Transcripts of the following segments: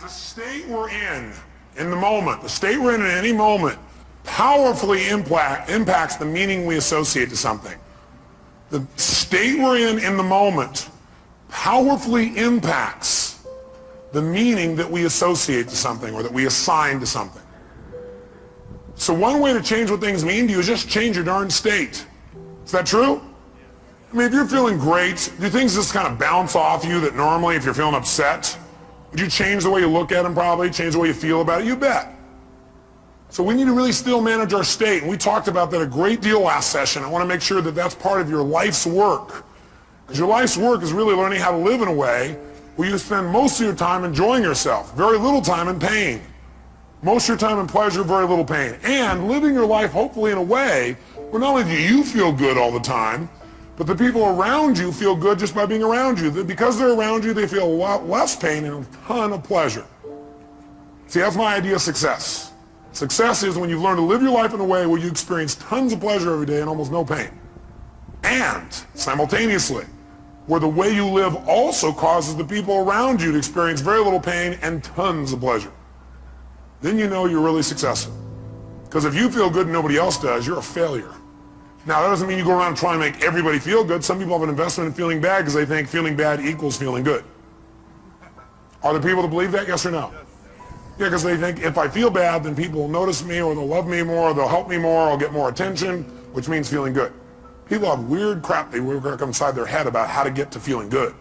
The state we're in the moment, the state we're in at any moment, powerfully impacts the meaning we associate to something. The state we're in the moment powerfully impacts the meaning that we associate to something or that we assign to something. So one way to change what things mean to you is just change your darn state. Is that true? I mean, if you're feeling great, do things just kind of bounce off you that normally if you're feeling upset? Would you change the way you look at them probably, change the way you feel about it? You bet. So we need to really still manage our state. And we talked about that a great deal last session. I want to make sure that that's part of your life's work. Because your life's work is really learning how to live in a way where you spend most of your time enjoying yourself, very little time in pain. Most of your time in pleasure, very little pain. And living your life hopefully in a way where not only do you feel good all the time, but the people around you feel good just by being around you. Because they're around you, they feel a lot less pain and a ton of pleasure. See, that's my idea of success. Success is when you've learned to live your life in a way where you experience tons of pleasure every day and almost no pain. And simultaneously, where the way you live also causes the people around you to experience very little pain and tons of pleasure. Then you know you're really successful. Because if you feel good and nobody else does, you're a failure. Now, that doesn't mean you go around and try and make everybody feel good. Some people have an investment in feeling bad because they think feeling bad equals feeling good. Are there people that believe that, yes or no? Yeah, because they think if I feel bad, then people will notice me or they'll love me more or they'll help me more or I'll get more attention, which means feeling good. People have weird crap they work inside their head about how to get to feeling good.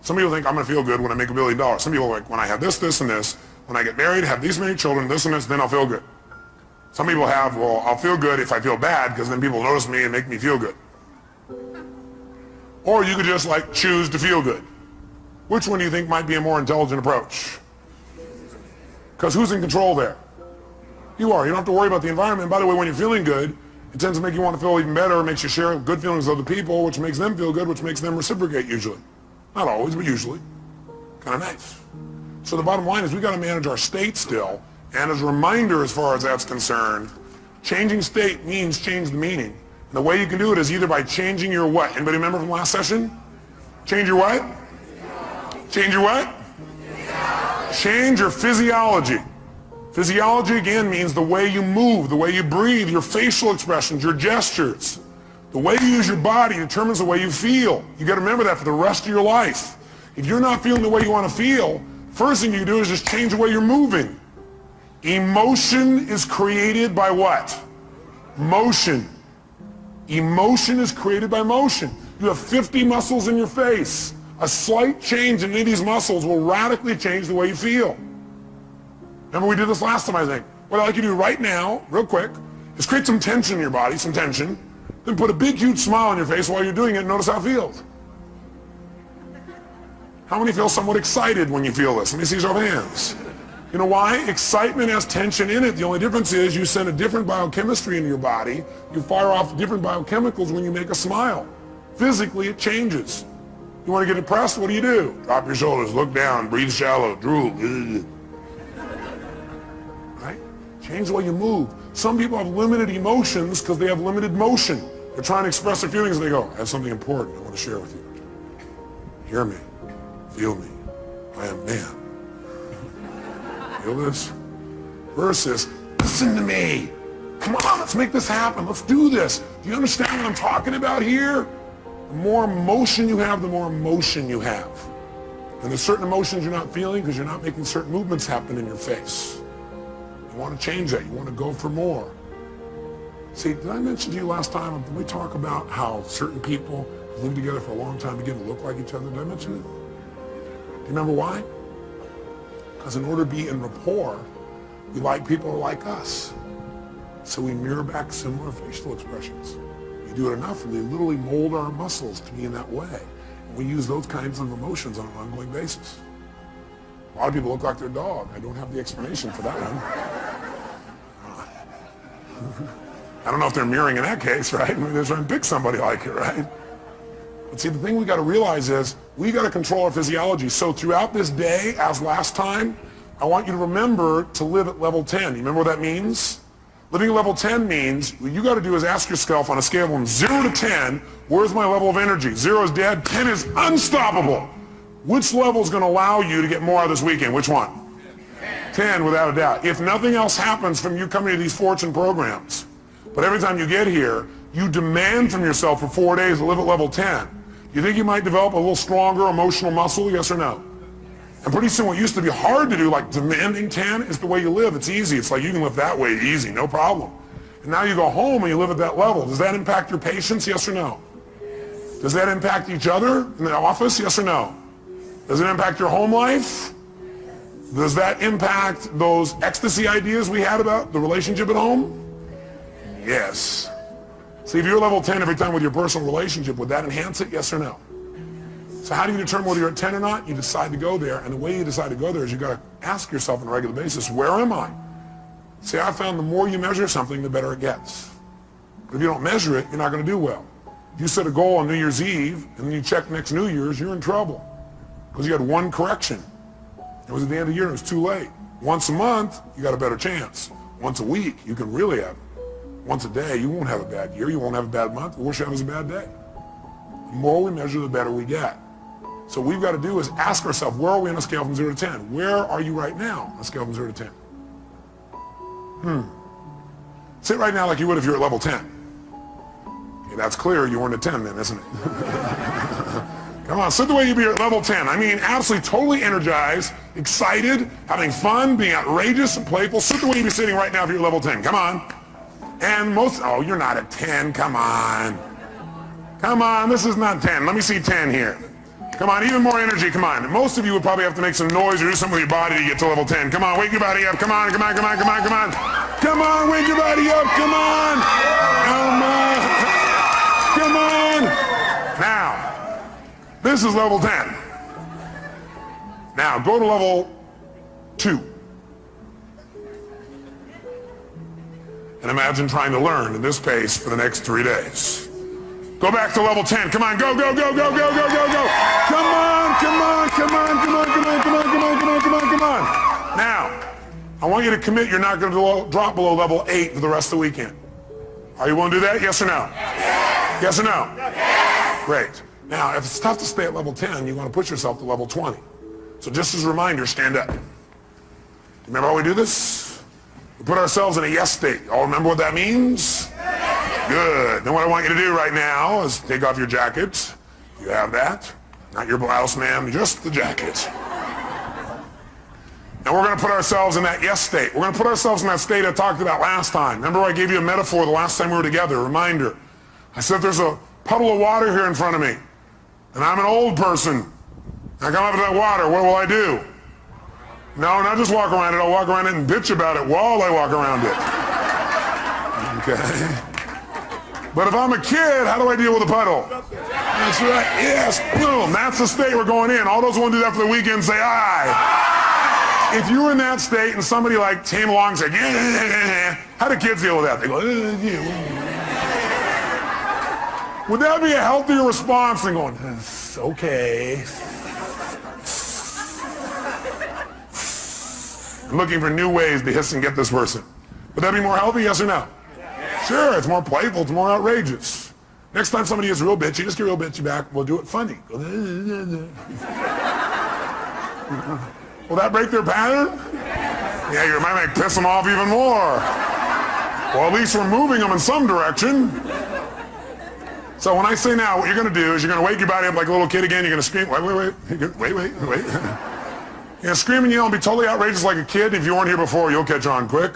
Some people think I'm going to feel good when I make $1 billion. Some people are like, when I have this, this, and this, when I get married, have these many children, this and this, then I'll feel good. Some people have, well, I'll feel good if I feel bad because then people notice me and make me feel good. Or you could just like choose to feel good. Which one do you think might be a more intelligent approach? Because who's in control there? You are. You don't have to worry about the environment. By the way, when you're feeling good, it tends to make you want to feel even better. It makes you share good feelings with other people, which makes them feel good, which makes them reciprocate usually. Not always, but usually. Kind of nice. So the bottom line is we got to manage our state still. And as a reminder, as far as that's concerned, changing state means change the meaning. And the way you can do it is either by changing your what? Anybody remember from last session? Change your what? Change your what? Change your physiology. Physiology, again, means the way you move, the way you breathe, your facial expressions, your gestures. The way you use your body determines the way you feel. You got to remember that for the rest of your life. If you're not feeling the way you want to feel, first thing you do is just change the way you're moving. Emotion is created by what? Motion. Emotion is created by motion. You have 50 muscles in your face. A slight change in any of these muscles will radically change the way you feel. Remember we did this last time, I think. What I'd like you to do right now, real quick, is create some tension in your body, some tension, then put a big, huge smile on your face while you're doing it and notice how it feels. How many feel somewhat excited when you feel this? Let me see your hands. You know why? Excitement has tension in it. The only difference is you send a different biochemistry into your body. You fire off different biochemicals when you make a smile. Physically, it changes. You want to get depressed? What do? Drop your shoulders, look down, breathe shallow, drool. Right? Change the way you move. Some people have limited emotions because they have limited motion. They're trying to express their feelings and they go, I have something important I want to share with you. Hear me. Feel me. I am man. Feel this? Versus, listen to me. Come on, let's make this happen. Let's do this. Do you understand what I'm talking about here? The more emotion you have, the more emotion you have. And there's certain emotions you're not feeling because you're not making certain movements happen in your face. You want to change that. You want to go for more. See, did I mention to you last time, did we talk about how certain people who live together for a long time begin to look like each other? Did I mention it? Do you remember why? Because in order to be in rapport, we like people who are like us. So we mirror back similar facial expressions. We do it enough and we literally mold our muscles to be in that way. And we use those kinds of emotions on an ongoing basis. A lot of people look like their dog. I don't have the explanation for that one. I don't know if they're mirroring in that case, right? Maybe they're trying to pick somebody like it, right? But see, the thing we got to realize is we got to control our physiology. So throughout this day, as last time, I want you to remember to live at level 10. You remember what that means? Living at level 10 means what you got to do is ask yourself on a scale from 0 to 10, where's my level of energy? 0 is dead, 10 is unstoppable. Which level is going to allow you to get more out of this weekend? Which one? 10 without a doubt. If nothing else happens from you coming to these fortune programs, but every time you get here, you demand from yourself for 4 days to live at level 10, you think you might develop a little stronger emotional muscle, yes or no? And pretty soon what used to be hard to do, like demanding 10, is the way you live. It's easy. It's like you can live that way easy, no problem. And now you go home and you live at that level. Does that impact your patients, yes or no? Does that impact each other in the office, yes or no? Does it impact your home life? Does that impact those ecstasy ideas we had about the relationship at home? Yes. See, if you're level 10 every time with your personal relationship, would that enhance it, yes or no? So how do you determine whether you're at 10 or not? You decide to go there, and the way you decide to go there is you got to ask yourself on a regular basis, where am I? See, I found the more you measure something, the better it gets. But if you don't measure it, you're not going to do well. If you set a goal on New Year's Eve, and then you check next New Year's, you're in trouble. Because you had one correction. It was at the end of the year, and it was too late. Once a month, you got a better chance. Once a week, you can really have it. Once a day, you won't have a bad year, you won't have a bad month, the worst you have is a bad day. The more we measure, the better we get. So what we've got to do is ask ourselves, where are we on a scale from 0 to 10? Where are you right now on a scale from 0 to 10? Sit right now like you would if you're at level 10. Okay, that's clear, you weren't at 10 then, isn't it? Come on, sit the way you'd be at level 10. I mean, absolutely, totally energized, excited, having fun, being outrageous and playful. Sit the way you'd be sitting right now if you're at level 10. Come on. And oh, you're not at 10, come on. Come on, this is not 10. Let me see 10 here. Come on, even more energy, come on. Most of you would probably have to make some noise or do something with your body to get to level 10. Come on, wake your body up, come on, come on, come on, come on, come on. Come on, wake your body up, come on. Come on. Come on. Now, this is level 10. Now, go to level 2. And imagine trying to learn at this pace for the next 3 days. Go back to level 10. Come on, go, go, go, go, go, go, go, go. Come on, come on, come on, come on, come on, come on, come on, come on, come on, come on. Now, I want you to commit you're not going to drop below level 8 for the rest of the weekend. Are you willing to do that? Yes or no? Yes or no? Great. Now, if it's tough to stay at level 10, you want to push yourself to level 20. So just as a reminder, stand up. Remember how we do this? We put ourselves in a yes state. All remember what that means? Good. Then what I want you to do right now is take off your jacket. You have that. Not your blouse, ma'am, just the jacket. And we're going to put ourselves in that yes state. We're going to put ourselves in that state I talked about last time. Remember I gave you a metaphor the last time we were together, reminder. I said there's a puddle of water here in front of me, and I'm an old person. I come up to that water, what will I do? No, not just walk around it, I'll walk around it and bitch about it while I walk around it. Okay? But if I'm a kid, how do I deal with a puddle? That's right, yes, boom, that's the state we're going in. All those who want to do that for the weekend say aye. If you were in that state and somebody like came along and said, yeah, how do kids deal with that? They go, yeah. Would that be a healthier response than going, okay. Looking for new ways to hiss and get this person. Would that be more healthy, yes or no? Sure, it's more playful, it's more outrageous. Next time somebody gets real bitchy, just get real bitchy back, we'll do it funny. Will that break their pattern? Yeah, you might piss them off even more. Well, at least we're moving them in some direction. So when I say now, what you're going to do is you're going to wake your body up like a little kid again. You're going to scream, wait. You're going to scream and yell and be totally outrageous like a kid. If you weren't here before, you'll catch on quick.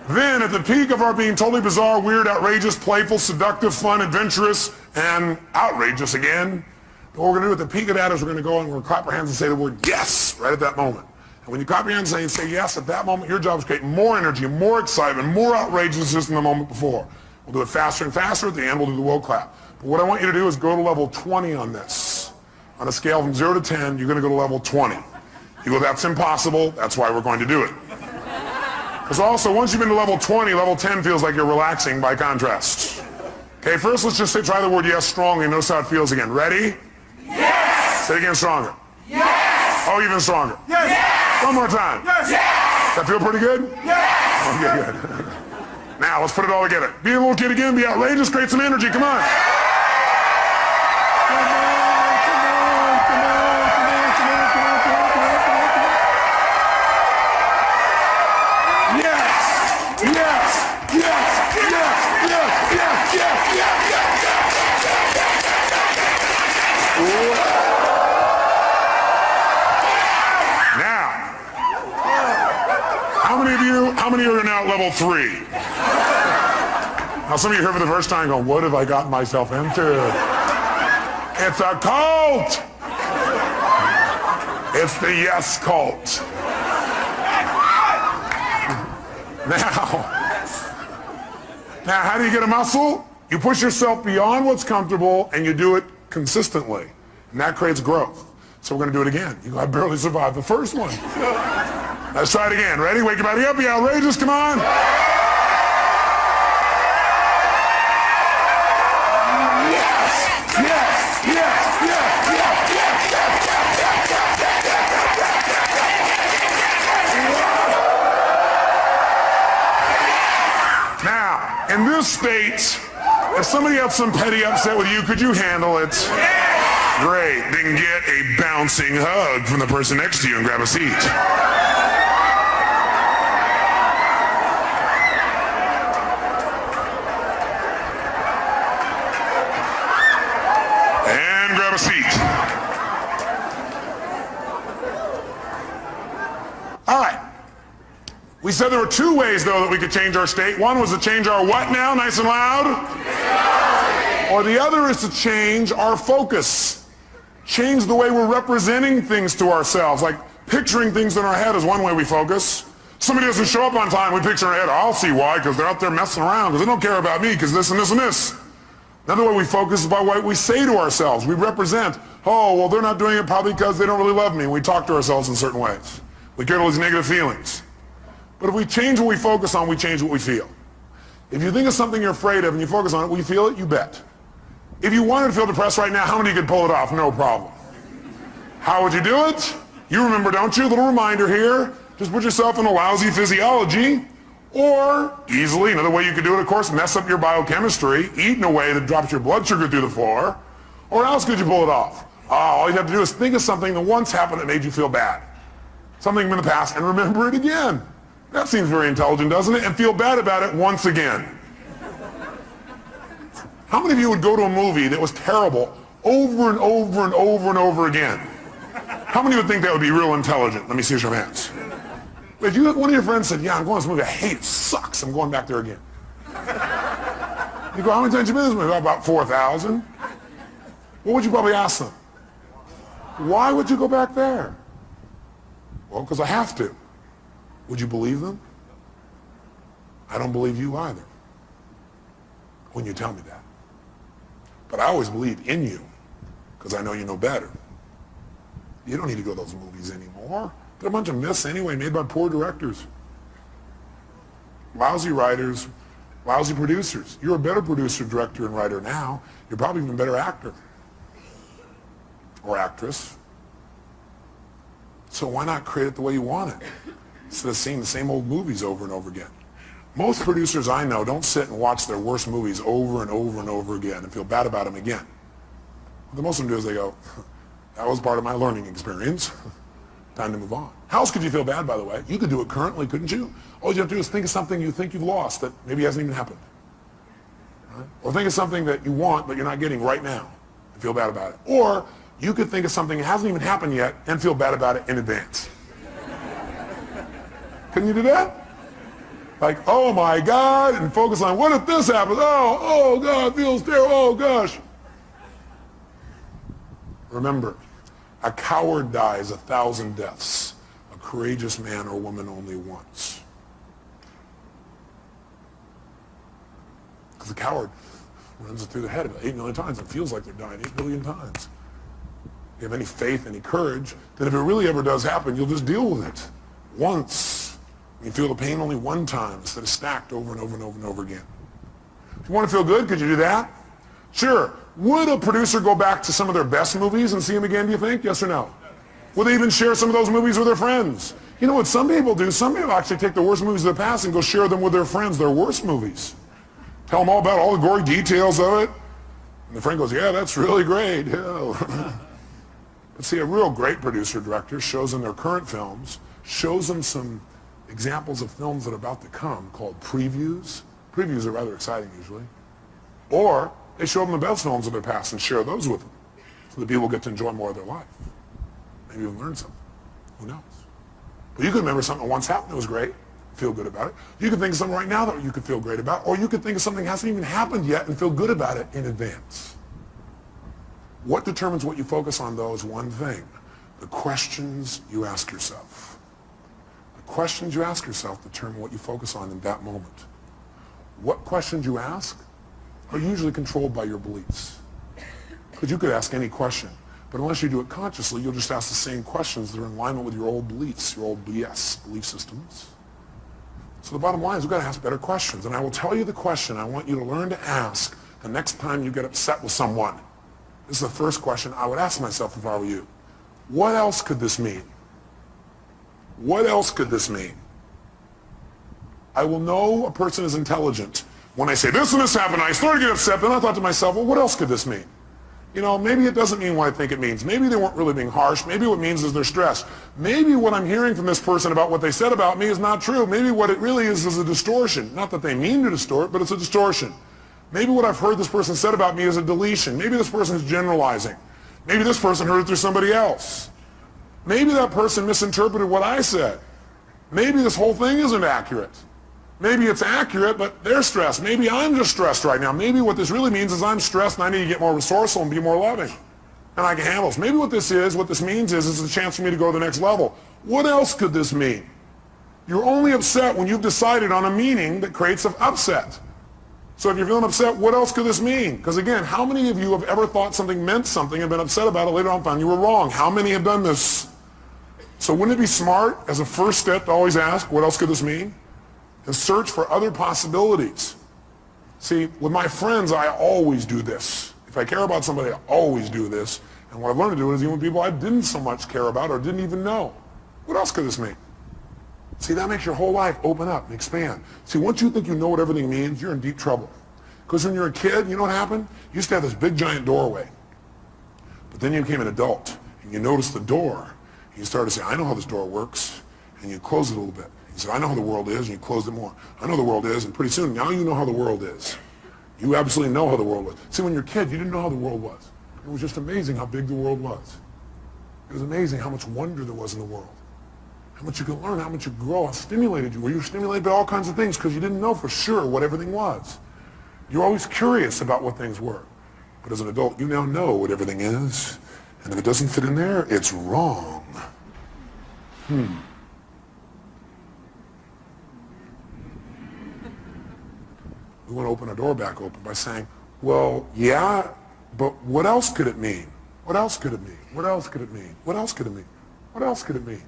Then, at the peak of our being totally bizarre, weird, outrageous, playful, seductive, fun, adventurous, and outrageous again, what we're going to do at the peak of that is we're going to go and we're going to clap our hands and say the word yes right at that moment. And when you clap your hands and say yes at that moment, your job is to create more energy, more excitement, more outrageousness than the moment before. We'll do it faster and faster. At the end, we'll do the will clap. But what I want you to do is go to level 20 on this. On a scale from 0 to 10, you're going to go to level 20. You go, that's impossible. That's why we're going to do it. Because also, once you've been to level 20, level 10 feels like you're relaxing by contrast. Okay, first let's just say, try the word yes strongly and notice how it feels again. Ready? Yes! Say it again stronger. Yes! Oh, even stronger. Yes! One more time. Yes! Does that feel pretty good? Yes! Okay, good. Now, let's put it all together. Be a little kid again, be outrageous, create some energy, come on. How many are now at level 3? Now some of you heard for the first time going, what have I gotten myself into? It's a cult. It's the yes cult. Now, how do you get a muscle? You push yourself beyond what's comfortable and you do it consistently. And that creates growth. So we're going to do it again. I barely survived the first one. Let's try it again. Ready? Wake your body up. Be outrageous. Come on. Yes! Yes! Yes! Yes! Yes! Yes! Now, in this state, if somebody had some petty upset with you, could you handle it? Great. Then get a bouncing hug from the person next to you and grab a seat. And grab a seat. All right. We said there were 2 ways, though, that we could change our state. One was to change our what now, nice and loud? Or the other is to change our focus. Change the way we're representing things to ourselves. Like picturing things in our head is one way we focus. Somebody doesn't show up on time, we picture in our head, I'll see why, because they're out there messing around, because they don't care about me, because this and this and this. Another way we focus is by what we say to ourselves. We represent, oh, well, they're not doing it probably because they don't really love me. We talk to ourselves in certain ways. We get all these negative feelings. But if we change what we focus on, we change what we feel. If you think of something you're afraid of and you focus on it, will you feel it? You bet. If you wanted to feel depressed right now, how many could pull it off? No problem. How would you do it? You remember, don't you? A little reminder here. Just put yourself in a lousy physiology. Or, easily, another way you could do it, of course, mess up your biochemistry, eat in a way that drops your blood sugar through the floor. Or else could you pull it off? All you have to do is think of something that once happened that made you feel bad. Something in the past, and remember it again. That seems very intelligent, doesn't it? And feel bad about it once again. How many of you would go to a movie that was terrible over and over and over and over again? How many would think that would be real intelligent? Let me see your hands. If one of your friends said, yeah, I'm going to this movie, I hate it, it sucks, I'm going back there again. You go, how many times have you been to this movie? About 4,000. What would you probably ask them? Why would you go back there? Well, because I have to. Would you believe them? I don't believe you either when you tell me that. But I always believe in you because I know you know better. You don't need to go to those movies anymore. They're a bunch of myths anyway, made by poor directors. Lousy writers, lousy producers. You're a better producer, director, and writer now. You're probably even a better actor or actress. So why not create it the way you want it instead of seeing the same old movies over and over again? Most producers I know don't sit and watch their worst movies over and over and over again and feel bad about them again. What most of them do is they go, that was part of my learning experience. Time to move on. How else could you feel bad, by the way? You could do it currently, couldn't you? All you have to do is think of something you think you've lost that maybe hasn't even happened. Right? Or think of something that you want but you're not getting right now and feel bad about it. Or you could think of something that hasn't even happened yet and feel bad about it in advance. Can you do that? Like, oh my God, and focus on what if this happens? Oh God, it feels terrible, oh gosh. Remember, a coward dies 1,000 deaths. A courageous man or woman only once. Because the coward runs it through the head about 8 million times and feels like they're dying 8 billion times. If you have any faith, any courage, then if it really ever does happen, you'll just deal with it once. You feel the pain only one time instead of stacked over and over and over and over again. If you want to feel good, could you do that? Sure. Would a producer go back to some of their best movies and see them again, do you think? Yes or no? Would they even share some of those movies with their friends? You know what some people do? Some people actually take the worst movies of the past and go share them with their friends, their worst movies. Tell them all about all the gory details of it. And the friend goes, yeah, that's really great. Yeah. But see, a real great producer-director shows them their current films, shows them some examples of films that are about to come called previews. Previews are rather exciting usually. Or they show them the best films of their past and share those with them so that people get to enjoy more of their life. Maybe even learn something. Who knows? But you could remember something that once happened that was great. feel good about it. You could think of something right now that you could feel great about, or you could think of something that hasn't even happened yet and feel good about it in advance. What determines what you focus on, though, is one thing: the questions you ask yourself. The questions you ask yourself determine what you focus on in that moment. What questions you ask are usually controlled by your beliefs. Because you could ask any question, but unless you do it consciously, you'll just ask the same questions that are in alignment with your old beliefs, your old BS, belief systems. So the bottom line is we've got to ask better questions. And I will tell you the question I want you to learn to ask the next time you get upset with someone. This is the first question I would ask myself if I were you. What else could this mean? What else could this mean? I will know a person is intelligent when I say this and this happened. I started to get upset, then I thought to myself, well, what else could this mean? You know, maybe it doesn't mean what I think it means. Maybe they weren't really being harsh. Maybe what it means is they're stressed. Maybe what I'm hearing from this person about what they said about me is not true. Maybe what it really is a distortion. Not that they mean to distort, but it's a distortion. Maybe what I've heard this person said about me is a deletion. Maybe this person is generalizing. Maybe this person heard it through somebody else. Maybe that person misinterpreted what I said. Maybe this whole thing isn't accurate. Maybe it's accurate, but they're stressed. Maybe I'm just stressed right now. Maybe what this really means is I'm stressed and I need to get more resourceful and be more loving. And I can handle this. Maybe what this means is it's a chance for me to go to the next level. What else could this mean? You're only upset when you've decided on a meaning that creates an upset. So if you're feeling upset, what else could this mean? Because again, how many of you have ever thought something meant something and been upset about it later on and found you were wrong? How many have done this? So wouldn't it be smart as a first step to always ask, what else could this mean? And search for other possibilities. See, with my friends, I always do this. If I care about somebody, I always do this. And what I've learned to do is even with people I didn't so much care about or didn't even know. What else could this mean? See, that makes your whole life open up and expand. See, once you think you know what everything means, you're in deep trouble. Because when you're a kid, you know what happened? You used to have this big giant doorway. But then you became an adult, and you noticed the door. And you started to say, I know how this door works. And you close it a little bit. You said, I know how the world is, and you closed it more. I know the world is, and pretty soon, now you know how the world is. You absolutely know how the world was. See, when you're a kid, you didn't know how the world was. It was just amazing how big the world was. It was amazing how much wonder there was in the world. How much you could learn, how much you could grow, how stimulated you were. You were stimulated by all kinds of things because you didn't know for sure what everything was. You're always curious about what things were. But as an adult, you now know what everything is. And if it doesn't fit in there, it's wrong. We want to open our door back open by saying, well, yeah, but what else could it mean? What else could it mean? What else could it mean? What else could it mean? What else could it mean?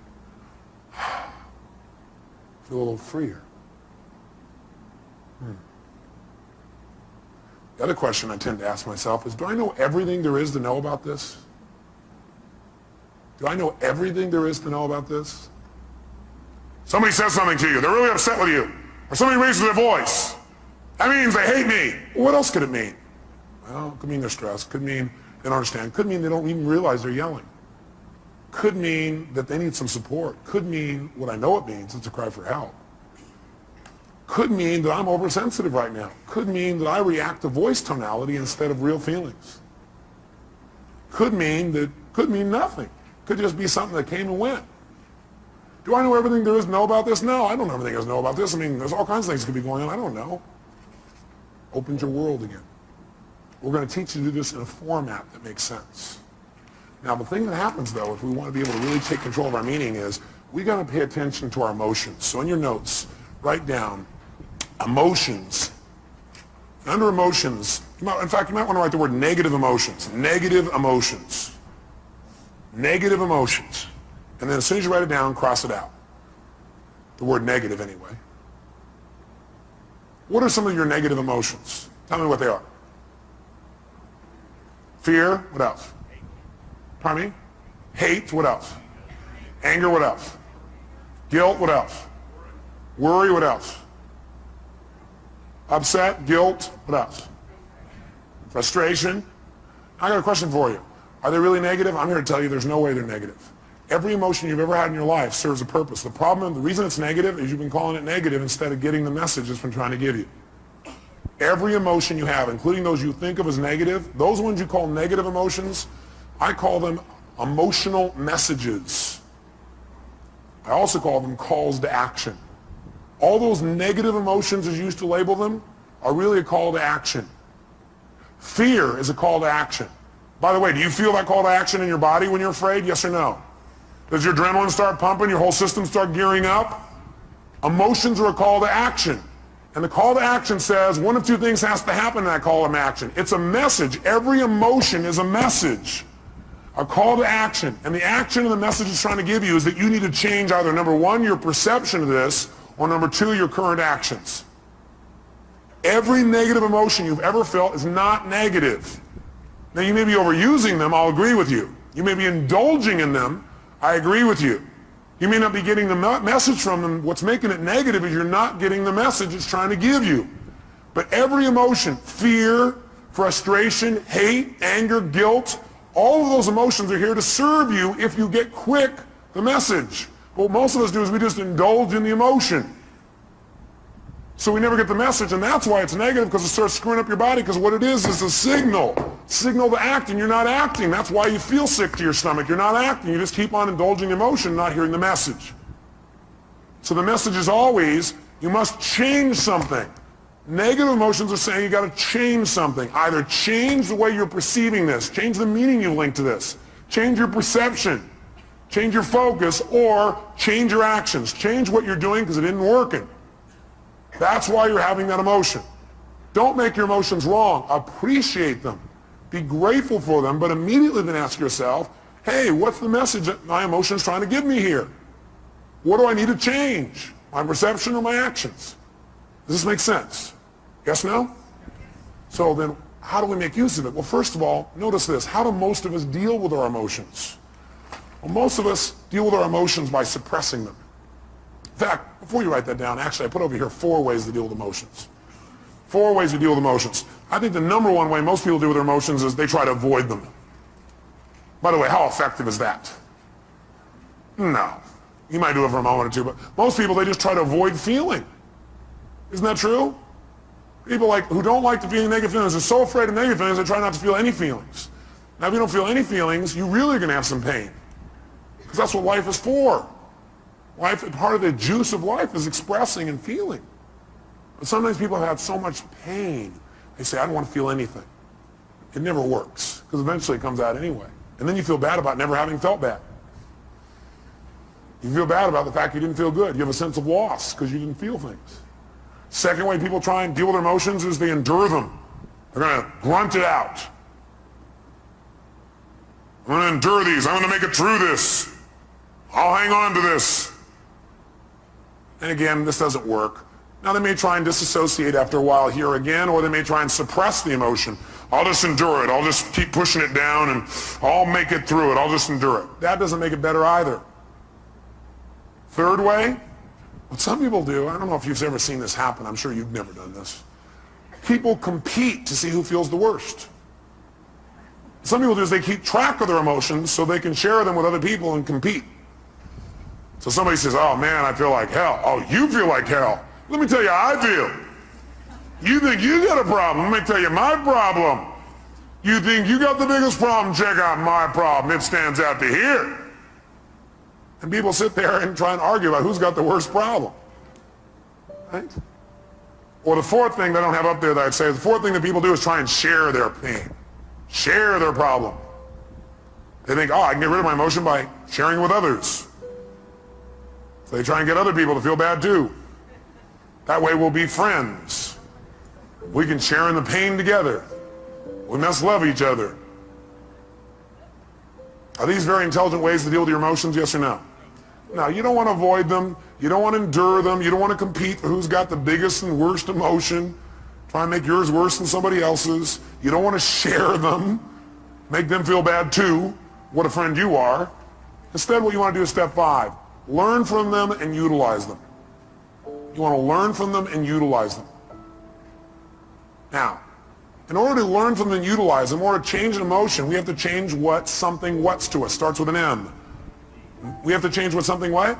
Feel a little freer. The other question I tend to ask myself is, do I know everything there is to know about this? Do I know everything there is to know about this? Somebody says something to you, they're really upset with you, or somebody raises their voice. That means they hate me. What else could it mean? Well, it could mean they're stressed. Could mean they don't understand. Could mean they don't even realize they're yelling. Could mean that they need some support. Could mean what I know it means, it's a cry for help. Could mean that I'm oversensitive right now. Could mean that I react to voice tonality instead of real feelings. Could mean nothing. Could just be something that came and went. Do I know everything there is to know about this? No, I don't know everything there is to know about this. I mean, there's all kinds of things that could be going on. I don't know. Opens your world again. We're going to teach you to do this in a format that makes sense. Now, the thing that happens, though, if we want to be able to really take control of our meaning is we got to pay attention to our emotions. So in your notes, write down emotions. And under emotions, in fact, you might want to write the word negative emotions. Negative emotions. Negative emotions. And then as soon as you write it down, cross it out. The word negative, anyway. What are some of your negative emotions? Tell me what they are. Fear, what else? Pardon me? Hate, what else? Anger, what else? Guilt, what else? Worry, what else? Upset, guilt, what else? Frustration. I got a question for you. Are they really negative? I'm here to tell you there's no way they're negative. Every emotion you've ever had in your life serves a purpose. The problem, the reason it's negative is you've been calling it negative instead of getting the message it's been trying to give you. Every emotion you have, including those you think of as negative, those ones you call negative emotions, I call them emotional messages. I also call them calls to action. all those negative emotions, as you used to label them, are really a call to action. Fear is a call to action. By the way, do you feel that call to action in your body when you're afraid? Yes or no? Does your adrenaline start pumping, your whole system start gearing up? Emotions are a call to action. And the call to action says one of two things has to happen in that call to action. It's a message. Every emotion is a message. A call to action. And the action and the message it's trying to give you is that you need to change either, number one, your perception of this, or number two, your current actions. Every negative emotion you've ever felt is not negative. Now, you may be overusing them, I'll agree with you. You may be indulging in them, I agree with you. You may not be getting the message from them. What's making it negative is you're not getting the message it's trying to give you. But every emotion, fear, frustration, hate, anger, guilt, all of those emotions are here to serve you if you get quick the message. But what most of us do is we just indulge in the emotion. So we never get the message, and that's why it's negative, because it starts screwing up your body, because what it is a signal to act, and you're not acting. That's why you feel sick to your stomach. You're not acting. You just keep on indulging emotion, not hearing the message. So the message is always, you must change something. Negative emotions are saying you got to change something. Either change the way you're perceiving this, change the meaning you link to this, change your perception, change your focus, or change your actions. Change what you're doing because it isn't working. That's why you're having that emotion. Don't make your emotions wrong. Appreciate them. Be grateful for them, but immediately then ask yourself, hey, what's the message that my emotion's trying to give me here? What do I need to change? My perception or my actions? Does this make sense? Yes, no? So then, how do we make use of it? Well, first of all, notice this. How do most of us deal with our emotions? Well, most of us deal with our emotions by suppressing them. In fact, before you write that down, actually I put over here 4 ways to deal with emotions. 4 ways to deal with emotions. I think the number one way most people deal with their emotions is they try to avoid them. By the way, how effective is that? No. You might do it for a moment or two, but most people, they just try to avoid feeling. Isn't that true? People who don't like to feel negative feelings are so afraid of negative feelings they try not to feel any feelings. Now, if you don't feel any feelings, you really are going to have some pain. Because that's what life is for. Life, part of the juice of life is expressing and feeling. But sometimes people have had so much pain, they say, I don't want to feel anything. It never works, because eventually it comes out anyway. And then you feel bad about never having felt bad. You feel bad about the fact you didn't feel good. You have a sense of loss because you didn't feel things. Second way people try and deal with their emotions is they endure them. They're going to grunt it out. I'm going to endure these. I'm going to make it through this. I'll hang on to this. And again, this doesn't work. Now they may try and disassociate after a while here again, or they may try and suppress the emotion. I'll just endure it. I'll just keep pushing it down and I'll make it through it. I'll just endure it. That doesn't make it better either. Third way, what some people do, I don't know if you've ever seen this happen. I'm sure you've never done this. People compete to see who feels the worst. Some people do is they keep track of their emotions so they can share them with other people and compete. So somebody says, oh man, I feel like hell. Oh, you feel like hell. Let me tell you how I feel. You think you got a problem. Let me tell you my problem. You think you got the biggest problem. Check out my problem. It stands out to here. And people sit there and try and argue about who's got the worst problem. Right? Or the fourth thing they don't have up there that I'd say, the fourth thing that people do is try and share their pain. Share their problem. They think, oh, I can get rid of my emotion by sharing it with others. So they try and get other people to feel bad too. That way we'll be friends. We can share in the pain together. We must love each other. Are these very intelligent ways to deal with your emotions, yes or no? No, you don't want to avoid them. You don't want to endure them. You don't want to compete for who's got the biggest and worst emotion. Try and make yours worse than somebody else's. You don't want to share them. Make them feel bad too. What a friend you are. Instead, what you want to do is step 5. Learn from them and utilize them. You want to learn from them and utilize them. Now, in order to learn from them and utilize them, in order to change an emotion, we have to change what something what's to us. Starts with an M. We have to change what something what?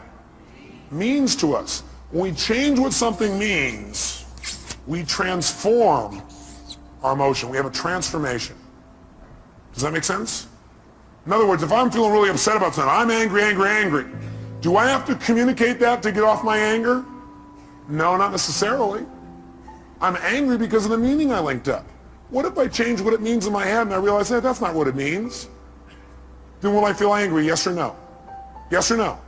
Means to us. When we change what something means, we transform our emotion. We have a transformation. Does that make sense? In other words, if I'm feeling really upset about something, I'm angry, angry, angry. Do I have to communicate that to get off my anger? No, not necessarily. I'm angry because of the meaning I linked up. What if I change what it means in my head and I realize, hey, that's not what it means? Then will I feel angry, yes or no? Yes or no?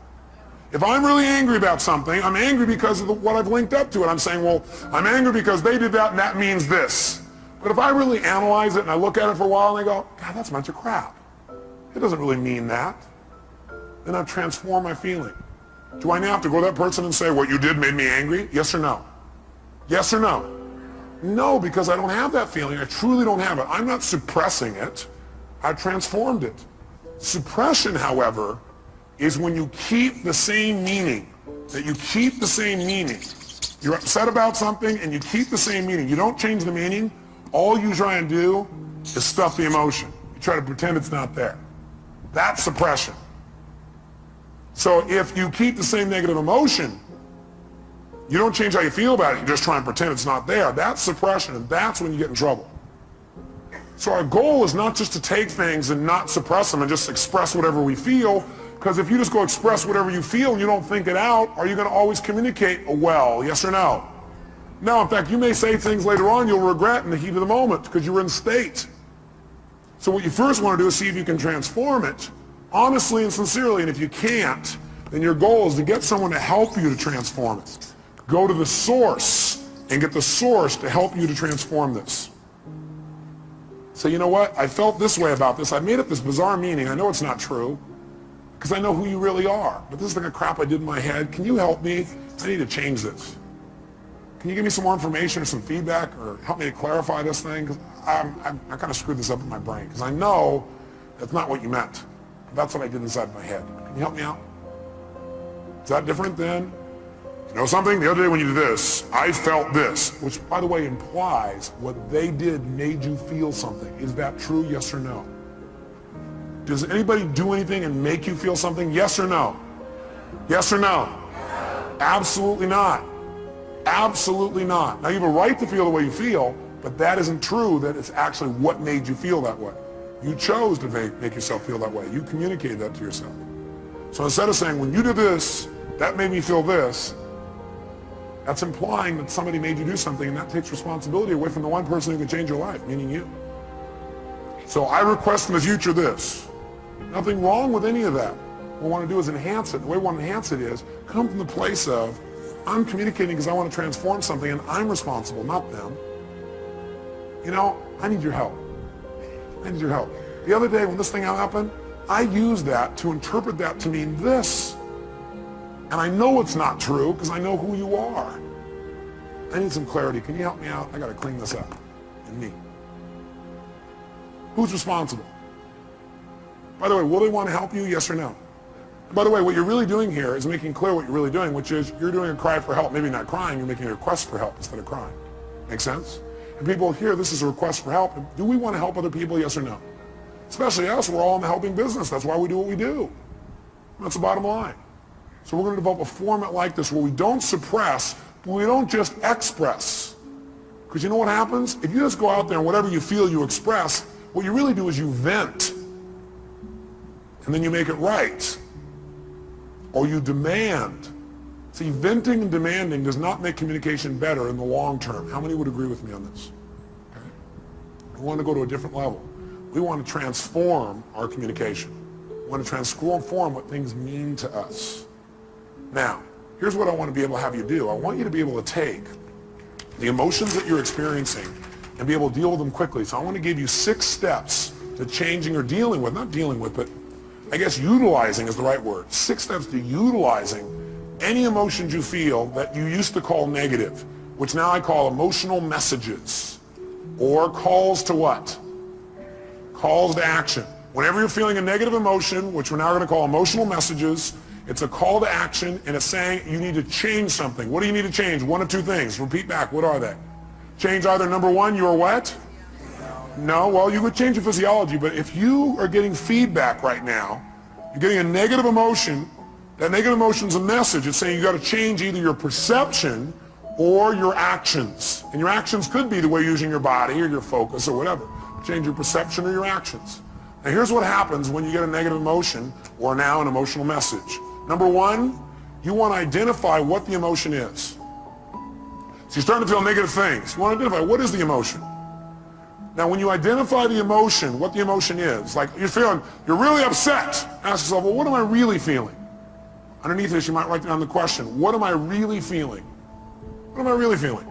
If I'm really angry about something, I'm angry because of what I've linked up to it. I'm saying, well, I'm angry because they did that and that means this. But if I really analyze it and I look at it for a while and I go, God, that's a bunch of crap. It doesn't really mean that. Then I've transformed my feeling. Do I now have to go to that person and say, what you did made me angry? Yes or no? Yes or no? No, because I don't have that feeling. I truly don't have it. I'm not suppressing it. I've transformed it. Suppression, however, is when you keep the same meaning. That you keep the same meaning. You're upset about something and you keep the same meaning. You don't change the meaning. All you try and do is stuff the emotion. You try to pretend it's not there. That's suppression. So if you keep the same negative emotion, you don't change how you feel about it, you just try and pretend it's not there. That's suppression, and that's when you get in trouble. So our goal is not just to take things and not suppress them and just express whatever we feel, because if you just go express whatever you feel and you don't think it out, are you going to always communicate well, yes or no? No, in fact, you may say things later on you'll regret in the heat of the moment because you were in state. So what you first want to do is see if you can transform it honestly and sincerely, and if you can't, then your goal is to get someone to help you to transform it. Go to the source and get the source to help you to transform this. So you know what? I felt this way about this. I made up this bizarre meaning. I know it's not true because I know who you really are. But this is like a crap I did in my head. Can you help me? I need to change this. Can you give me some more information or some feedback or help me to clarify this thing? Because I kind of screwed this up in my brain because I know that's not what you meant. That's what I did inside my head. Can you help me out? Is that different than, you know something? The other day when you did this, I felt this, which by the way implies what they did made you feel something. Is that true, yes or no? Does anybody do anything and make you feel something, yes or no? Yes or no? Absolutely not. Absolutely not. Now you have a right to feel the way you feel, but that isn't true that it's actually what made you feel that way. You chose to make yourself feel that way. You communicated that to yourself. So instead of saying, when you did this, that made me feel this, that's implying that somebody made you do something, and that takes responsibility away from the one person who can change your life, meaning you. So I request in the future this. Nothing wrong with any of that. What we want to do is enhance it. The way we want to enhance it is come from the place of, I'm communicating because I want to transform something and I'm responsible, not them. You know, I need your help. I need your help. The other day when this thing happened, I used that to interpret that to mean this. And I know it's not true because I know who you are. I need some clarity. Can you help me out? I got to clean this up. And me. Who's responsible? By the way, will they want to help you? Yes or no? By the way, what you're really doing here is making clear what you're really doing, which is you're doing a cry for help. Maybe not crying, you're making a request for help instead of crying. Make sense? And people hear this is a request for help. Do we want to help other people? Yes or no? Especially us, we're all in the helping business. That's why we do what we do. That's the bottom line. So we're going to develop a format like this where we don't suppress, but we don't just express. Because you know what happens? If you just go out there and whatever you feel you express, what you really do is you vent. And then you make it right. Or you demand. See, venting and demanding does not make communication better in the long term. How many would agree with me on this? Okay. We want to go to a different level. We want to transform our communication. We want to transform what things mean to us. Now, here's what I want to be able to have you do. I want you to be able to take the emotions that you're experiencing and be able to deal with them quickly. So I want to give you 6 steps to changing or dealing with, not dealing with, but I guess utilizing is the right word. 6 steps to utilizing any emotions you feel that you used to call negative, which now I call emotional messages, or calls to what? Calls to action. Whenever you're feeling a negative emotion, which we're now going to call emotional messages, it's a call to action, and it's saying you need to change something. What do you need to change? One of 2 things. Repeat back. What are they? Change either number 1, you're what? No, well, you would change your physiology, but if you are getting feedback right now, you're getting a negative emotion, that negative emotion is a message. It's saying you got to change either your perception or your actions. And your actions could be the way you're using your body or your focus or whatever. Change your perception or your actions. Now here's what happens when you get a negative emotion or now an emotional message. Number 1, you want to identify what the emotion is. So you're starting to feel negative things. You want to identify, what is the emotion? Now, when you identify the emotion, what the emotion is, like you're really upset. Ask yourself, well, what am I really feeling? Underneath this, you might write down the question, what am I really feeling? What am I really feeling?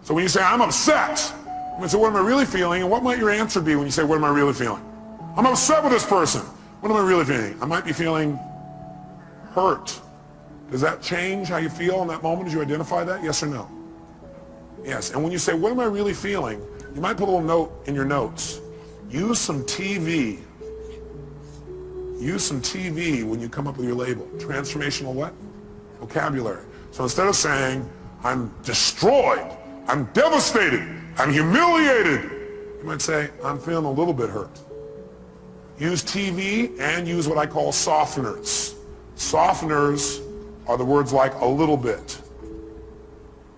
So when you say, I'm upset, I'm going to say, what am I really feeling? And what might your answer be when you say, what am I really feeling? I'm upset with this person. What am I really feeling? I might be feeling hurt. Does that change how you feel in that moment as you identify that? Yes or no? Yes. And when you say, what am I really feeling? You might put a little note in your notes. Use some TV. Use some TV when you come up with your label. Transformational what? Vocabulary. So instead of saying, I'm destroyed, I'm devastated, I'm humiliated, you might say, I'm feeling a little bit hurt. Use TV and use what I call softeners. Softeners are the words like a little bit.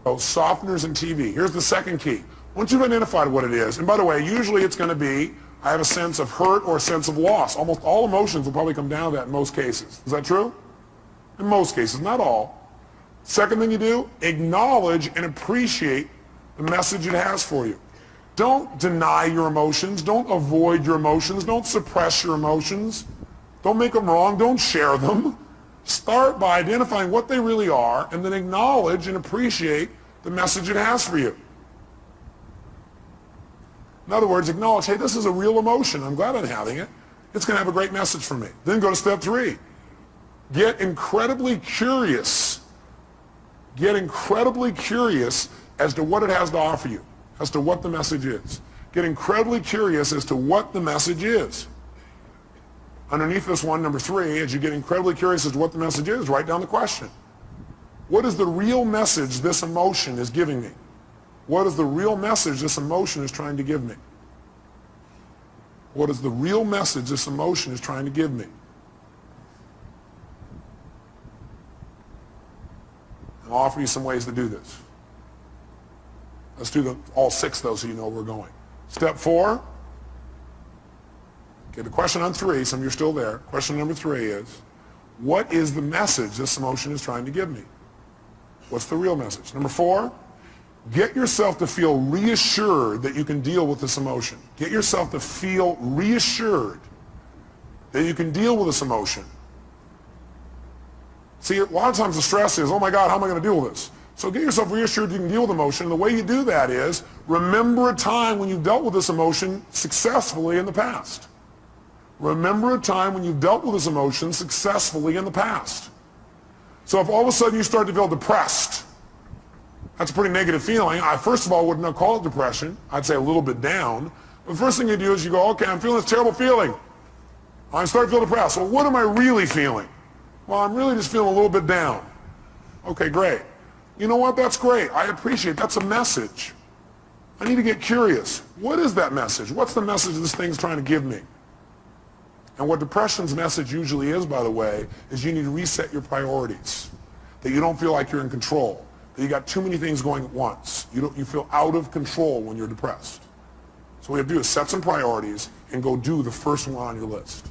So softeners and TV. Here's the second key. Once you've identified what it is, and by the way, usually it's going to be, I have a sense of hurt or a sense of loss. Almost all emotions will probably come down to that in most cases. Is that true? In most cases, not all. Second thing you do, acknowledge and appreciate the message it has for you. Don't deny your emotions. Don't avoid your emotions. Don't suppress your emotions. Don't make them wrong. Don't share them. Start by identifying what they really are and then acknowledge and appreciate the message it has for you. In other words, acknowledge, hey, this is a real emotion. I'm glad I'm having it. It's going to have a great message for me. Then go to step 3. Get incredibly curious. Get incredibly curious as to what it has to offer you, as to what the message is. Get incredibly curious as to what the message is. Underneath this one, number 3, as you get incredibly curious as to what the message is, write down the question. What is the real message this emotion is giving me? What is the real message this emotion is trying to give me? What is the real message this emotion is trying to give me? I'll offer you some ways to do this. Let's do all 6 though so you know where we're going. Step 4. Okay, the question on 3, some of you are still there. Question number 3 is, what is the message this emotion is trying to give me? What's the real message? Number 4, get yourself to feel reassured that you can deal with this emotion. Get yourself to feel reassured that you can deal with this emotion. See, a lot of times the stress is, oh my God, how am I going to deal with this? So get yourself reassured you can deal with emotion. And the way you do that is, remember a time when you've dealt with this emotion successfully in the past. Remember a time when you've dealt with this emotion successfully in the past. So if all of a sudden you start to feel depressed, that's a pretty negative feeling. I first of all would not call it depression. I'd say a little bit down. But the first thing you do is you go, okay, I'm feeling this terrible feeling. I start to feel depressed. Well, what am I really feeling? Well, I'm really just feeling a little bit down. Okay, great. You know what? That's great. I appreciate it. That's a message. I need to get curious. What is that message? What's the message this thing's trying to give me? And what depression's message usually is, by the way, is you need to reset your priorities. That you don't feel like you're in control. That you got too many things going at once. You feel out of control when you're depressed. So what you have to do is set some priorities and go do the first one on your list.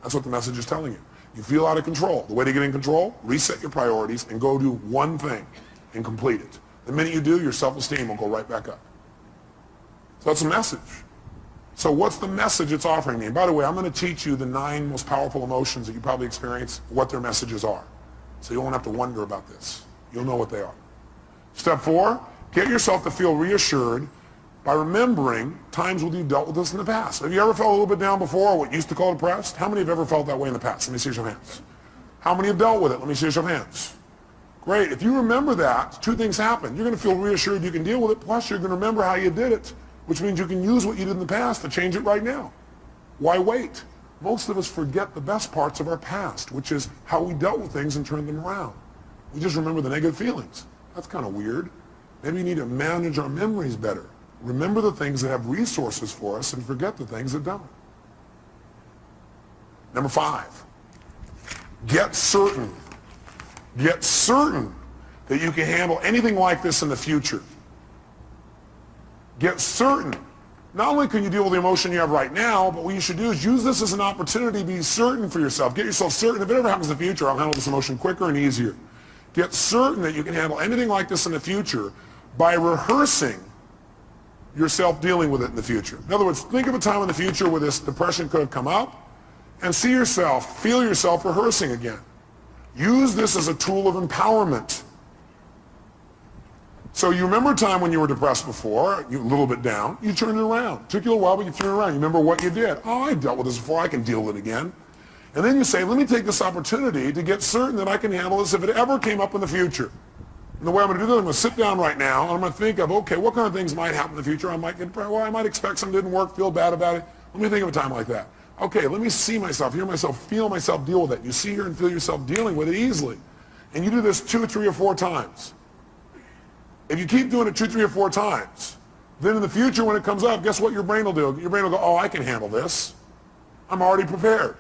That's what the message is telling you. You feel out of control. The way to get in control, reset your priorities and go do one thing and complete it. The minute you do, your self-esteem will go right back up. So that's a message. So what's the message it's offering me? And by the way, I'm going to teach you the 9 most powerful emotions that you probably experience, what their messages are. So you won't have to wonder about this. You'll know what they are. Step 4, get yourself to feel reassured by remembering times when you've dealt with this in the past. Have you ever felt a little bit down before, or what you used to call depressed? How many have ever felt that way in the past? Let me see your hands. How many have dealt with it? Let me see your hands. Great. If you remember that, 2 things happen. You're going to feel reassured you can deal with it, plus you're going to remember how you did it, which means you can use what you did in the past to change it right now. Why wait? Most of us forget the best parts of our past, which is how we dealt with things and turned them around. We just remember the negative feelings. That's kind of weird. Maybe we need to manage our memories better. Remember the things that have resources for us and forget the things that don't. Number 5, get certain that you can handle anything like this in the future. Get certain not only can you deal with the emotion you have right now, but what you should do is use this as an opportunity to be certain for yourself. Get yourself certain. If it ever happens in the future, I'll handle this emotion quicker and easier. Get certain that you can handle anything like this in the future by rehearsing yourself dealing with it in the future. In other words, think of a time in the future where this depression could have come up and see yourself, feel yourself rehearsing again. Use this as a tool of empowerment. So you remember a time when you were depressed before, you a little bit down, you turned it around. It took you a while, but you turned it around. You remember what you did. Oh, I dealt with this before, I can deal with it again. And then you say, let me take this opportunity to get certain that I can handle this if it ever came up in the future. And the way I'm going to do that, I'm going to sit down right now, and I'm going to think of, okay, what kind of things might happen in the future? I might get depressed. Well, I might expect something didn't work, feel bad about it. Let me think of a time like that. Okay, let me see myself, hear myself, feel myself deal with it. You see, hear, and feel yourself dealing with it easily. And you do this 2, 3, or 4 times. If you keep doing it 2, 3, or 4 times, then in the future when it comes up, guess what your brain will do? Your brain will go, oh, I can handle this. I'm already prepared.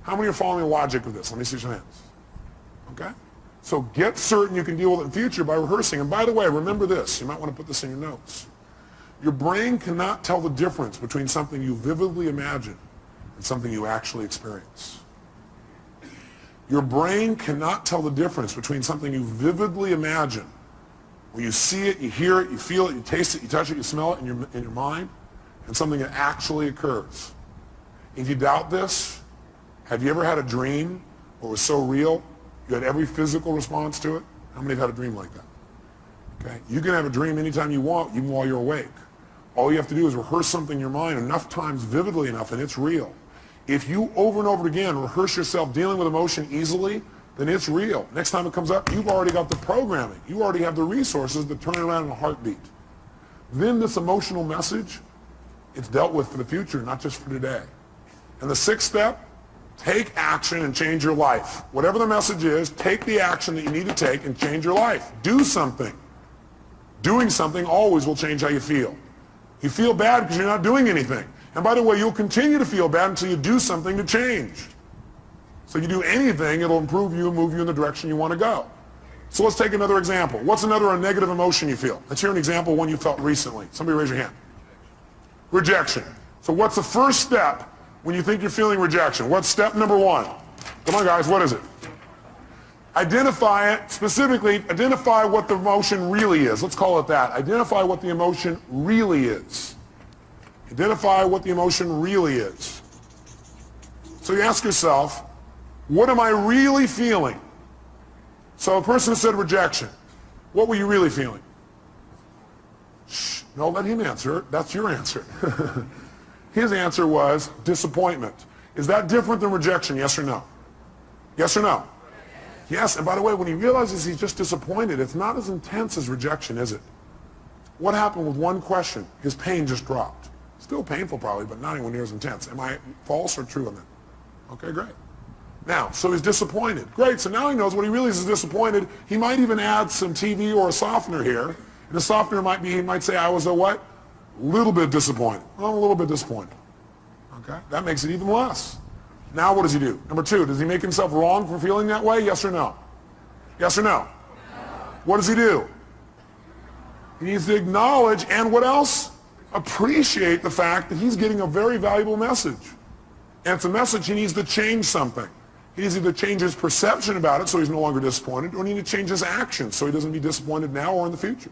How many are following the logic of this? Let me see your hands. Okay? So get certain you can deal with it in the future by rehearsing. And by the way, remember this. You might want to put this in your notes. Your brain cannot tell the difference between something you vividly imagine and something you actually experience. Your brain cannot tell the difference between something you vividly imagine, where you see it, you hear it, you feel it, you taste it, you touch it, you smell it in your mind, and something that actually occurs. If you doubt this, have you ever had a dream where it was so real you had every physical response to it? How many have had a dream like that? Okay? You can have a dream anytime you want, even while you're awake. All you have to do is rehearse something in your mind enough times, vividly enough, and it's real. If you over and over again rehearse yourself dealing with emotion easily, then it's real. Next time it comes up, you've already got the programming. You already have the resources to turn it around in a heartbeat. Then this emotional message, it's dealt with for the future, not just for today. And the 6th step, take action and change your life. Whatever the message is, take the action that you need to take and change your life. Do something. Doing something always will change how you feel. You feel bad because you're not doing anything. And by the way, you'll continue to feel bad until you do something to change. So you do anything, it'll improve you and move you in the direction you want to go. So let's take another example. What's another negative emotion you feel? Let's hear an example of one you felt recently. Somebody raise your hand. Rejection. So what's the first step when you think you're feeling rejection? What's step number 1? Come on, guys, what is it? Identify it. Specifically, identify what the emotion really is. Let's call it that. Identify what the emotion really is. Identify what the emotion really is. So you ask yourself, what am I really feeling? So a person said rejection. What were you really feeling? Shh, no, let him answer. That's your answer. His answer was disappointment. Is that different than rejection, yes or no? Yes or no? Yes, and by the way, when he realizes he's just disappointed, it's not as intense as rejection, is it? What happened with one question? His pain just dropped. Still painful probably, but not anywhere near as intense. Am I false or true on that? Okay, great. Now, so he's disappointed. Great, so now he knows when he really is disappointed, he might even add some TV or a softener here. And the softener might be, he might say, I was a what? A little bit disappointed. Well, I'm a little bit disappointed. Okay, that makes it even less. Now what does he do? Number 2, does he make himself wrong for feeling that way? Yes or no? Yes or no? No. What does he do? He needs to acknowledge and what else? Appreciate the fact that he's getting a very valuable message. And it's a message he needs to change something. He needs to either change his perception about it so he's no longer disappointed, or he needs to change his actions so he doesn't be disappointed now or in the future.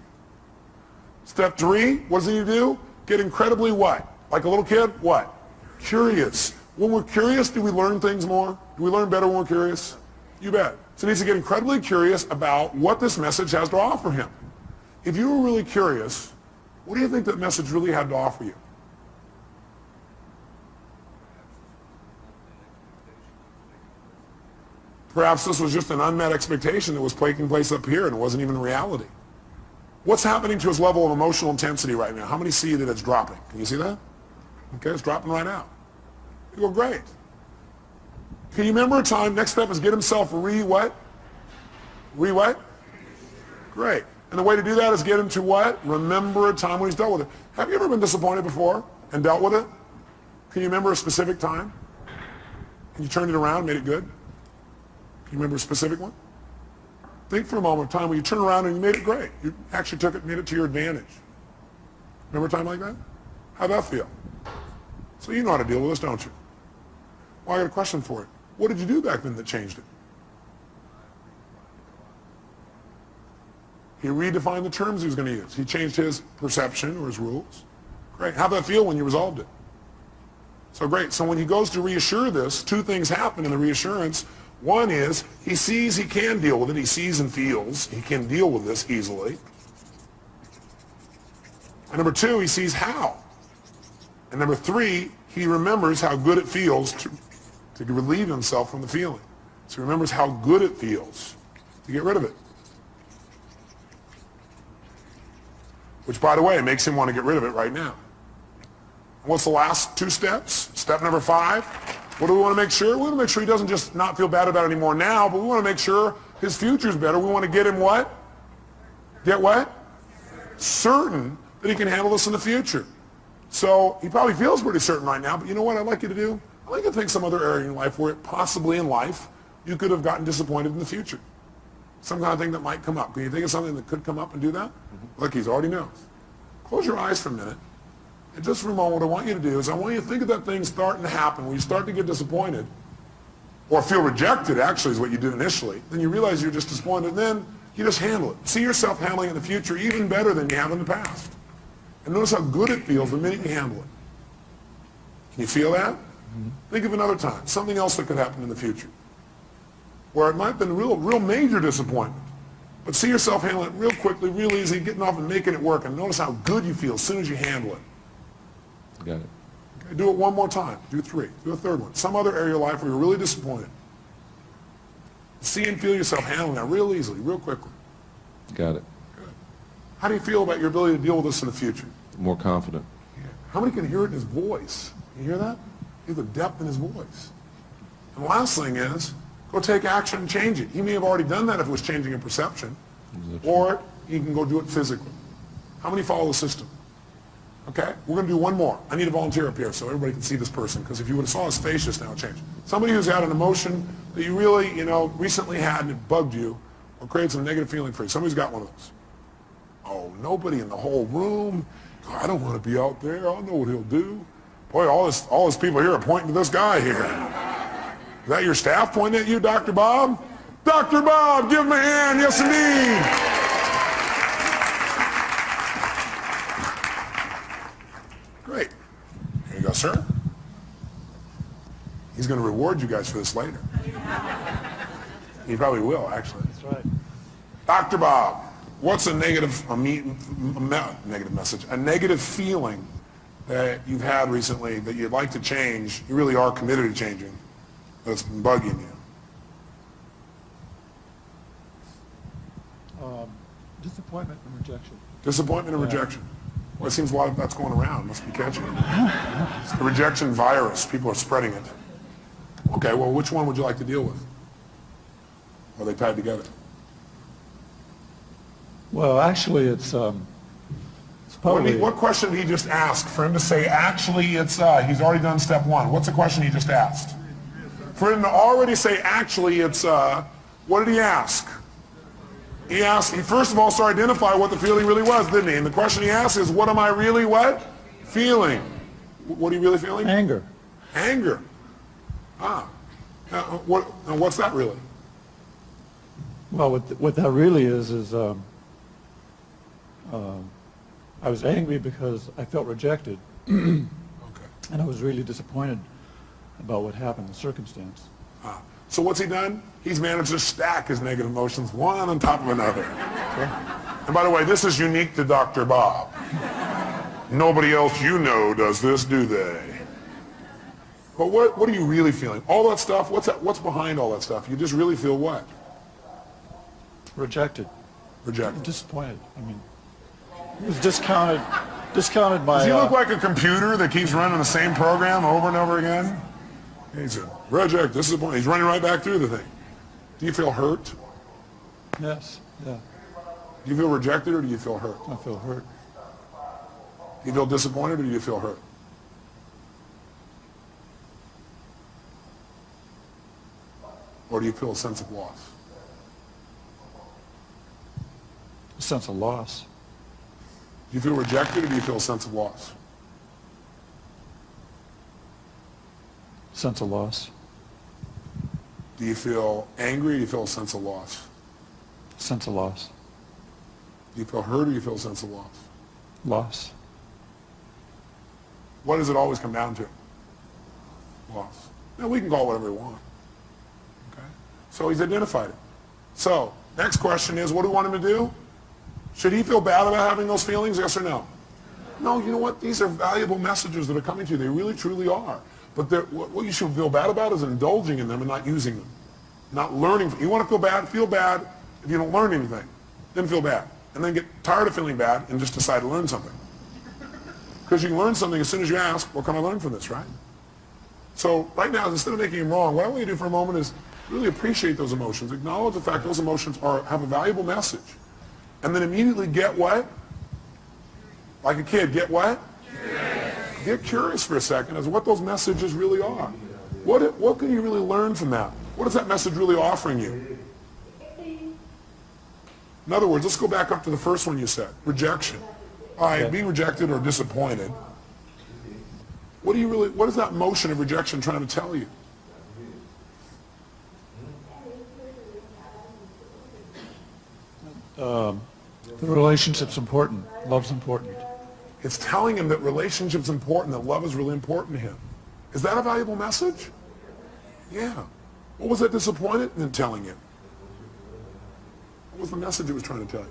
Step 3, what does he need to do? Get incredibly what? Like a little kid? What? Curious. When we're curious, do we learn things more? Do we learn better when we're curious? You bet. So he needs to get incredibly curious about what this message has to offer him. If you were really curious, what do you think that message really had to offer you? Perhaps this was just an unmet expectation that was taking place up here and it wasn't even reality. What's happening to his level of emotional intensity right now? How many see that it's dropping? Can you see that? Okay, it's dropping right now. You go, great. Can you remember a time? Next step is get himself what? What? Great. And the way to do that is get him to what? Remember a time when he's dealt with it. Have you ever been disappointed before and dealt with it? Can you remember a specific time? And you turned it around, made it good? Can you remember a specific one? Think for a moment of time when you turned around and you made it great. You actually took it, made it to your advantage. Remember a time like that? How'd that feel? So you know how to deal with this, don't you? Well, I got a question for you. What did you do back then that changed it? He redefined the terms he was going to use. He changed his perception or his rules. Great. How'd that feel when you resolved it? So great. So when he goes to reassure this, two things happen in the reassurance. One is he sees he can deal with it. He sees and feels he can deal with this easily. And number two, he sees how. And number three, he remembers how good it feels to relieve himself from the feeling. So he remembers how good it feels to get rid of it. Which, by the way, makes him want to get rid of it right now. And what's the last two steps? Step number 5. What do we want to make sure? We want to make sure he doesn't just not feel bad about it anymore now, but we want to make sure his future's better. We want to get him what? Get what? Certain that he can handle this in the future. So he probably feels pretty certain right now, but you know what I'd like you to do? I'd like you to think some other area in life where possibly in life you could have gotten disappointed in the future. Some kind of thing that might come up. Can you think of something that could come up and do that? Mm-hmm. Look, he's already knows. Close your eyes for a minute. And just for a moment, what I want you to do is I want you to think of that thing starting to happen when you start to get disappointed or feel rejected, actually, is what you did initially. Then you realize you're just disappointed, and then you just handle it. See yourself handling it in the future even better than you have in the past. And notice how good it feels the minute you handle it. Can you feel that? Mm-hmm. Think of another time, something else that could happen in the future, where it might have been real major disappointment. But see yourself handling it real quickly, real easy, getting off and making it work. And notice how good you feel as soon as you handle it. Got it. Okay, do it one more time. Do 3. Do a third one. Some other area of life where you're really disappointed. See and feel yourself handling that real easily, real quickly. Got it. Good. How do you feel about your ability to deal with this in the future? More confident. Yeah. How many can hear it in his voice? You hear that? Hear the depth in his voice. And the last thing is, go take action and change it. He may have already done that if it was changing a perception. Or he can go do it physically. How many follow the system? Okay, we're going to do one more. I need a volunteer up here so everybody can see this person, because if you would have saw his face just now, it changed. Somebody who's had an emotion that you really, recently had and it bugged you or created some negative feeling for you. Somebody's got one of those. Oh, nobody in the whole room. Oh, I don't want to be out there. I don't know what he'll do. Boy, all this people here are pointing to this guy here. Is that your staff pointing at you, Dr. Bob? Dr. Bob, give him a hand. Yes, indeed. Great. Here you go, sir. He's going to reward you guys for this later. He probably will, actually. That's right. Dr. Bob, what's a negative message, a negative feeling that you've had recently that you'd like to change, you really are committed to changing, that's been bugging you? Disappointment and rejection. Disappointment and rejection. Well, it seems a lot of that's going around. Must be catching. It's the rejection virus. People are spreading it. Okay, well, which one would you like to deal with? Or are they tied together? Well, actually, it's probably... What question did he just ask? For him to say, actually, it's, he's already done step 1. What's the question he just asked? For him to already say, actually, it's, what did he ask? He first of all started to identify what the feeling really was, didn't he? And the question he asked is, what am I really what? Feeling. What are you really feeling? Anger. Anger. What's that really? Well, what that really is I was angry because I felt rejected. Okay. And I was really disappointed about what happened, the circumstance. So what's he done? He's managed to stack his negative emotions one on top of another. And by the way, this is unique to Dr. Bob. Nobody else you know does this, do they? But what are you really feeling? All that stuff, what's behind all that stuff? You just really feel what? Rejected. Rejected. Disappointed. I mean, it was discounted by... Does he look like a computer that keeps running the same program over and over again? He's a reject, disappointed. He's running right back through the thing. Do you feel hurt? Yes, yeah. Do you feel rejected or do you feel hurt? I feel hurt. Do you feel disappointed or do you feel hurt? Or do you feel a sense of loss? A sense of loss. Do you feel rejected or do you feel a sense of loss? Sense of loss. Do you feel angry or do you feel a sense of loss? Sense of loss. Do you feel hurt or do you feel a sense of loss? Loss. What does it always come down to? Loss. Now we can call it whatever we want. Okay? So he's identified it. So, next question is, what do we want him to do? Should he feel bad about having those feelings, yes or no? No, you know what? These are valuable messages that are coming to you. They really, truly are. But what you should feel bad about is indulging in them and not using them. Not learning. You want to feel bad if you don't learn anything. Then feel bad. And then get tired of feeling bad and just decide to learn something. Because you can learn something as soon as you ask, what can I learn from this, right? So right now, instead of making him wrong, what I want you to do for a moment is really appreciate those emotions. Acknowledge the fact those emotions have a valuable message. And then immediately get what? Like a kid, get what? Curious. Get curious for a second as to what those messages really are. What can you really learn from that? What is that message really offering you? In other words, let's go back up to the first one you said, rejection. All right, being rejected or disappointed. What is that motion of rejection trying to tell you? The relationship's important. Love's important. It's telling him that relationship's important, that love is really important to him. Is that a valuable message? Yeah. What was that disappointed in telling you? What was the message it was trying to tell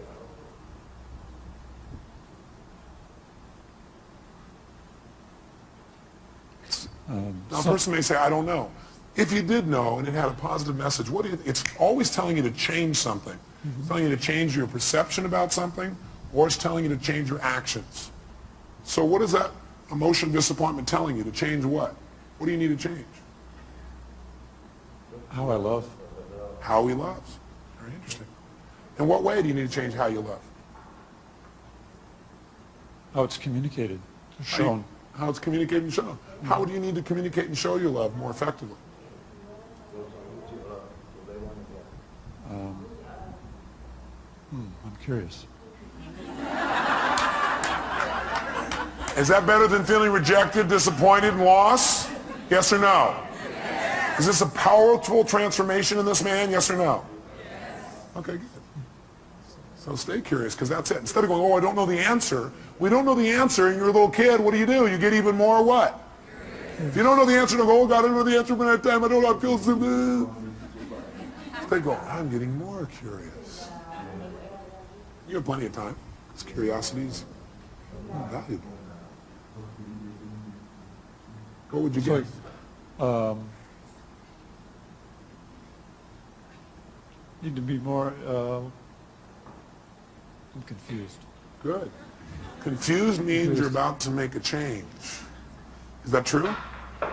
you? Now, a person may say, I don't know. If you did know and it had a positive message, it's always telling you to change something. It's telling you to change your perception about something, or it's telling you to change your actions. So what is that emotion of disappointment telling you? To change what? What do you need to change? How I love. How he loves. Very interesting. In what way do you need to change how you love? How it's communicated, shown. How it's communicated and shown. How do you need to communicate and show your love more effectively? I'm curious. Is that better than feeling rejected, disappointed, and lost? Yes or no? Yes. Is this a powerful transformation in this man? Yes or no? Yes. Okay, good. So stay curious, because that's it. Instead of going, oh, I don't know the answer. We don't know the answer, and you're a little kid. What do? You get even more what? If you don't know the answer, don't go, oh, God, I don't know the answer by that time. I don't know, I feel so good. They go, I'm getting more curious. You have plenty of time. Because curiosity is valuable. What would you get? Need to be more, I'm confused. Good. Confused means you're about to make a change. Is that true?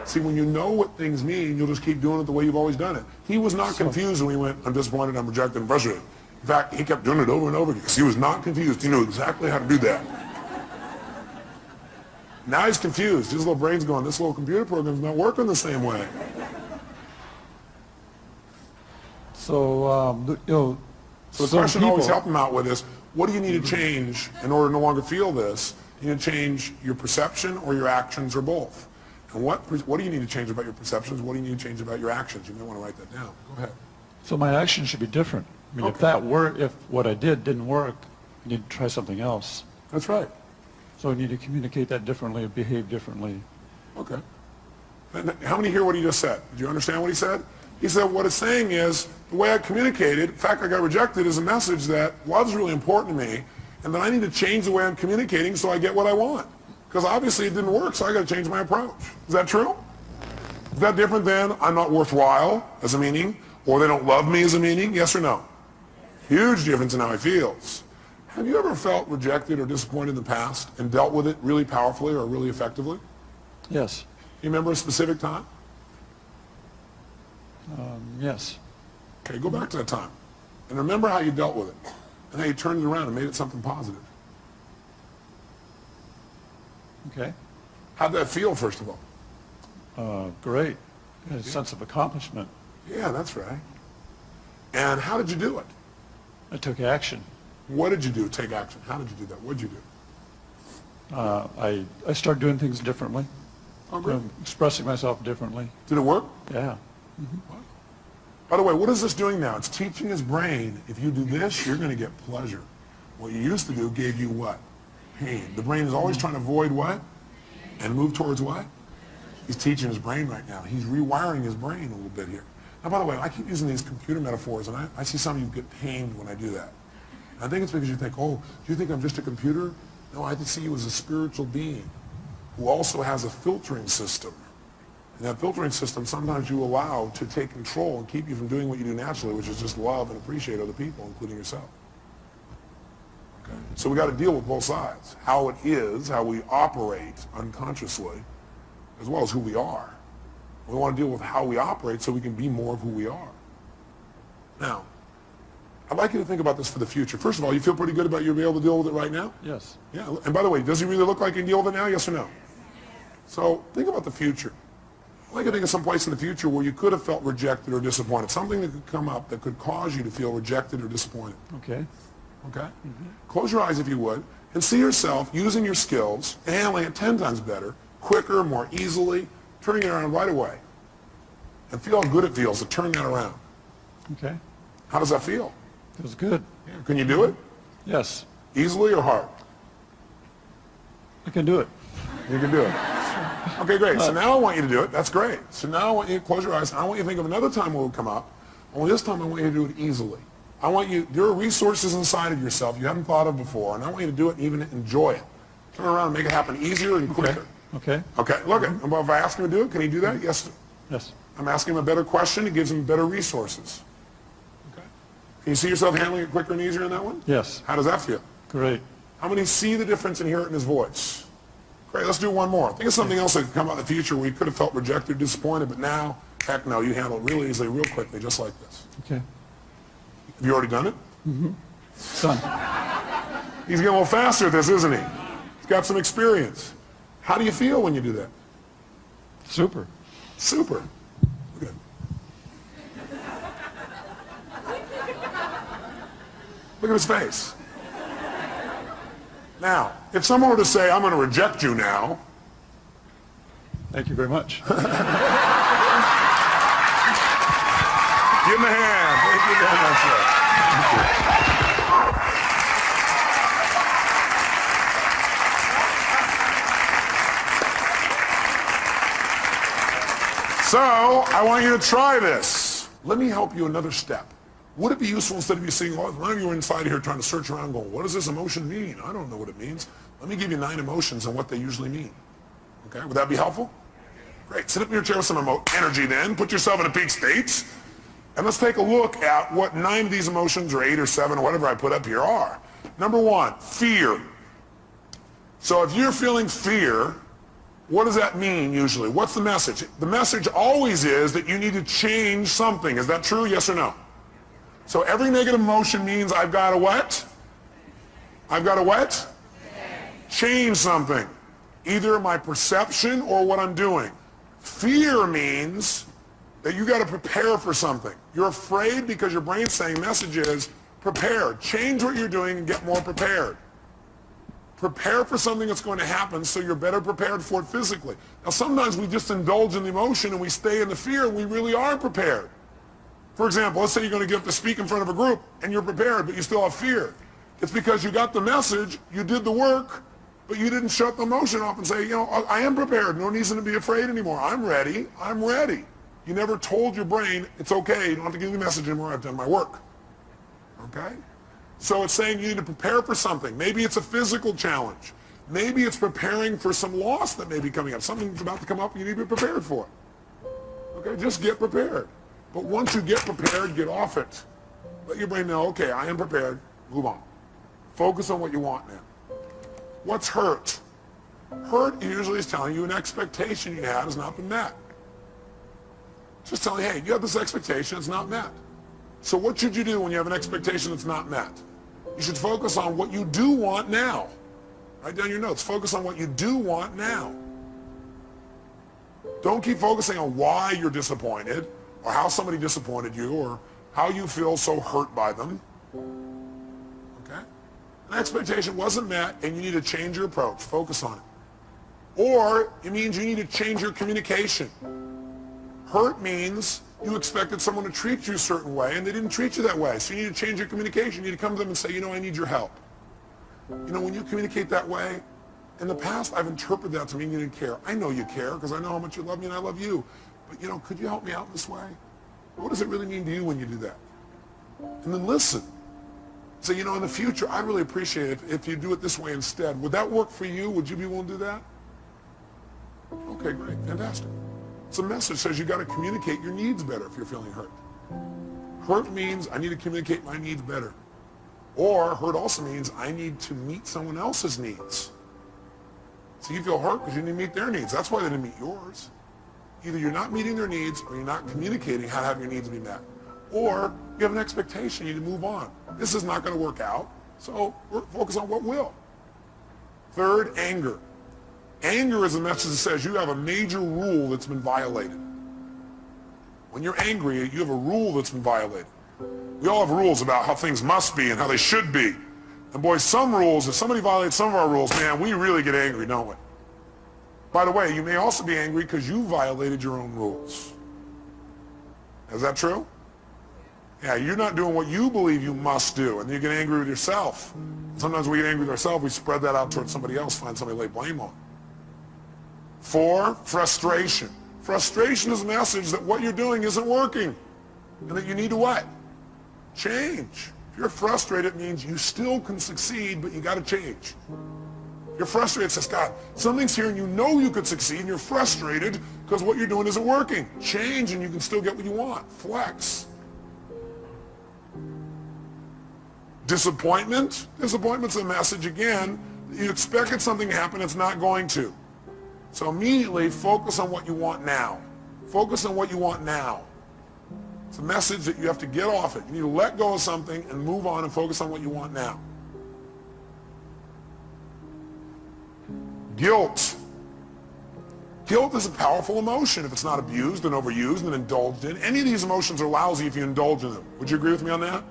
See, when you know what things mean, you'll just keep doing it the way you've always done it. He was not confused when he went, I'm disappointed, I'm rejected, I'm frustrated. In fact, he kept doing it over and over again because he was not confused. He knew exactly how to do that. Now he's confused. His little brain's going, this little computer program's not working the same way. So, So the question always help him out with is, what do you need to change in order to no longer feel this? You need to change your perception or your actions or both. And what do you need to change about your perceptions? What do you need to change about your actions? You may want to write that down. Go ahead. So my actions should be different. I mean, if what I did didn't work, I need to try something else. That's right. So I need to communicate that differently, behave differently. Okay. And how many hear what he just said? Did you understand what he said? He said what it's saying is the way I communicated, the fact I got rejected is a message that love's really important to me, and that I need to change the way I'm communicating so I get what I want. Because obviously it didn't work, so I got to change my approach. Is that true? Is that different than I'm not worthwhile as a meaning, or they don't love me as a meaning? Yes or no? Huge difference in how he feels. Have you ever felt rejected or disappointed in the past and dealt with it really powerfully or really effectively? Yes. You remember a specific time? Yes. Okay, go back to that time. And remember how you dealt with it. And how you turned it around and made it something positive. Okay. How'd that feel, first of all? Great. A sense of accomplishment. Yeah, that's right. And how did you do it? I took action. What did you do? Take action. How did you do that? What did you do? I started doing things differently. Oh, great. Expressing myself differently. Did it work? Yeah. By the way, what is this doing now? It's teaching his brain, if you do this, you're going to get pleasure. What you used to do gave you what? Pain. The brain is always trying to avoid what? And move towards what? He's teaching his brain right now. He's rewiring his brain a little bit here. Now, by the way, I keep using these computer metaphors, and I see some of you get pained when I do that. I think it's because you think, oh, do you think I'm just a computer? No, I see you as a spiritual being who also has a filtering system. And that filtering system sometimes you allow to take control and keep you from doing what you do naturally, which is just love and appreciate other people, including yourself. Okay? So we got to deal with both sides. How it is, how we operate unconsciously, as well as who we are. We want to deal with how we operate so we can be more of who we are. Now, I'd like you to think about this for the future. First of all, you feel pretty good about you being able to deal with it right now? Yes. Yeah, and by the way, does he really look like he can deal with it now, yes or no? So think about the future. I'd like you to think of some place in the future where you could have felt rejected or disappointed. Something that could come up that could cause you to feel rejected or disappointed. Okay. Okay? Close your eyes if you would, and see yourself using your skills, and handling it 10 times better, quicker, more easily, turning it around right away. And feel how good it feels to turn that around. Okay. How does that feel? Feels good. Yeah. Can you do it? Yes. Easily or hard? I can do it. You can do it. Okay, great. So now I want you to do it. That's great. So now I want you to close your eyes. And I want you to think of another time where it will come up. Only this time I want you to do it easily. I want you, there are resources inside of yourself you haven't thought of before, and I want you to do it and even enjoy it. Turn around and make it happen easier and quicker. Okay. Okay, look at, if I ask him to do it, can he do that? Yes. Yes. I'm asking him a better question. It gives him better resources. Okay. Can you see yourself handling it quicker and easier in that one? Yes. How does that feel? Great. How many see the difference and hear it in his voice? Great, let's do one more. Think of something else that could come out in the future where you could have felt rejected, disappointed, but now, heck no, you handle it really easily, real quickly, just like this. Okay. Have you already done it? Done. He's getting a little faster at this, isn't he? He's got some experience. How do you feel when you do that? Super. Super. Good. Look at his face. Now, if someone were to say, I'm going to reject you now, Thank you very much. give him a hand. Thank you very much, sir. Thank you. So, I want you to try this. Let me help you another step. Would it be useful instead of you seeing, well, none of you are inside here trying to search around going, what does this emotion mean? I don't know what it means. Let me give you 9 emotions and what they usually mean. Okay, would that be helpful? Great, sit up in your chair with some energy then, put yourself in a peak state, and let's take a look at what 9 of these emotions, or 8 or 7, or whatever I put up here are. Number 1, fear. So if you're feeling fear, what does that mean usually? What's the message? The message always is that you need to change something. Is that true, yes or no? So every negative emotion means I've got to what? I've got to what? Change something. Either my perception or what I'm doing. Fear means that you got to prepare for something. You're afraid because your brain's saying message is prepare. Change what you're doing and get more prepared. Prepare for something that's going to happen so you're better prepared for it physically. Now sometimes we just indulge in the emotion and we stay in the fear and we really aren't prepared. For example, let's say you're going to get up to speak in front of a group and you're prepared, but you still have fear. It's because you got the message, you did the work, but you didn't shut the emotion off and say, you know, I am prepared. No reason to be afraid anymore. I'm ready. I'm ready. You never told your brain, it's okay. You don't have to give me the message anymore. I've done my work. Okay? So it's saying you need to prepare for something. Maybe it's a physical challenge. Maybe it's preparing for some loss that may be coming up. Something's about to come up and you need to be prepared for it. Okay? Just get prepared. But once you get prepared, get off it. Let your brain know, okay, I am prepared. Move on. Focus on what you want now. What's hurt? Hurt usually is telling you an expectation you had has not been met. Just telling you, hey, you have this expectation, it's not met. So what should you do when you have an expectation that's not met? You should focus on what you do want now. Write down your notes. Focus on what you do want now. Don't keep focusing on why you're disappointed, or how somebody disappointed you, or how you feel so hurt by them. Okay? An expectation wasn't met, and you need to change your approach. Focus on it. Or it means you need to change your communication. Hurt means you expected someone to treat you a certain way and they didn't treat you that way. So you need to change your communication. You need to come to them and say, I need your help. When you communicate that way, in the past I've interpreted that to mean you didn't care. I know you care because I know how much you love me and I love you. But could you help me out this way? What does it really mean to you when you do that? And then listen. Say, in the future, I'd really appreciate it if you do it this way instead. Would that work for you? Would you be willing to do that? Okay, great, fantastic. So the message says you got to communicate your needs better if you're feeling hurt. Hurt means I need to communicate my needs better. Or hurt also means I need to meet someone else's needs. So you feel hurt because you didn't meet their needs. That's why they didn't meet yours. Either you're not meeting their needs or you're not communicating how to have your needs be met. Or you have an expectation, you need to move on. This is not going to work out, so we're focused on what will. Third, anger. Anger is a message that says you have a major rule that's been violated. When you're angry, you have a rule that's been violated. We all have rules about how things must be and how they should be. And boy, some rules, if somebody violates some of our rules, man, we really get angry, don't we? By the way, you may also be angry because you violated your own rules. Is that true? Yeah, you're not doing what you believe you must do, and you get angry with yourself. Sometimes we get angry with ourselves, we spread that out towards somebody else, find somebody to lay blame on. 4, frustration. Frustration is a message that what you're doing isn't working, and that you need to what? Change. If you're frustrated, it means you still can succeed, but you got to change. You're frustrated, it says, God, something's here and you know you could succeed, and you're frustrated because what you're doing isn't working. Change and you can still get what you want. Flex. Disappointment. Disappointment's a message, again, that you expected something to happen, it's not going to. So immediately focus on what you want now. Focus on what you want now. It's a message that you have to get off it. You need to let go of something and move on and focus on what you want now. Guilt. Guilt is a powerful emotion if it's not abused and overused and indulged in. Any of these emotions are lousy if you indulge in them. Would you agree with me on that?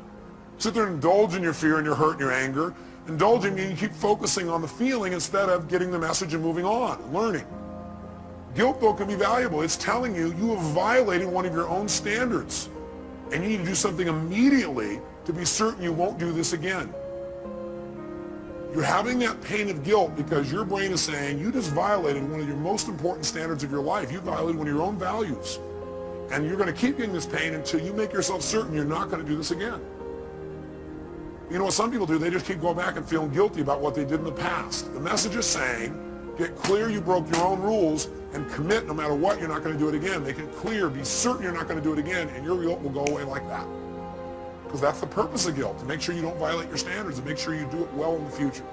Sit there and indulge in your fear and your hurt and your anger. Indulging means you keep focusing on the feeling instead of getting the message and moving on and learning. Guilt, though, can be valuable. It's telling you you have violated one of your own standards, and you need to do something immediately to be certain you won't do this again. You're having that pain of guilt because your brain is saying you just violated one of your most important standards of your life. You violated one of your own values. And you're going to keep getting this pain until you make yourself certain you're not going to do this again. You know what some people do? They just keep going back and feeling guilty about what they did in the past. The message is saying, get clear you broke your own rules and commit no matter what, you're not going to do it again. Make it clear, be certain you're not going to do it again, and your guilt will go away like that. Because that's the purpose of guilt, to make sure you don't violate your standards and make sure you do it well in the future.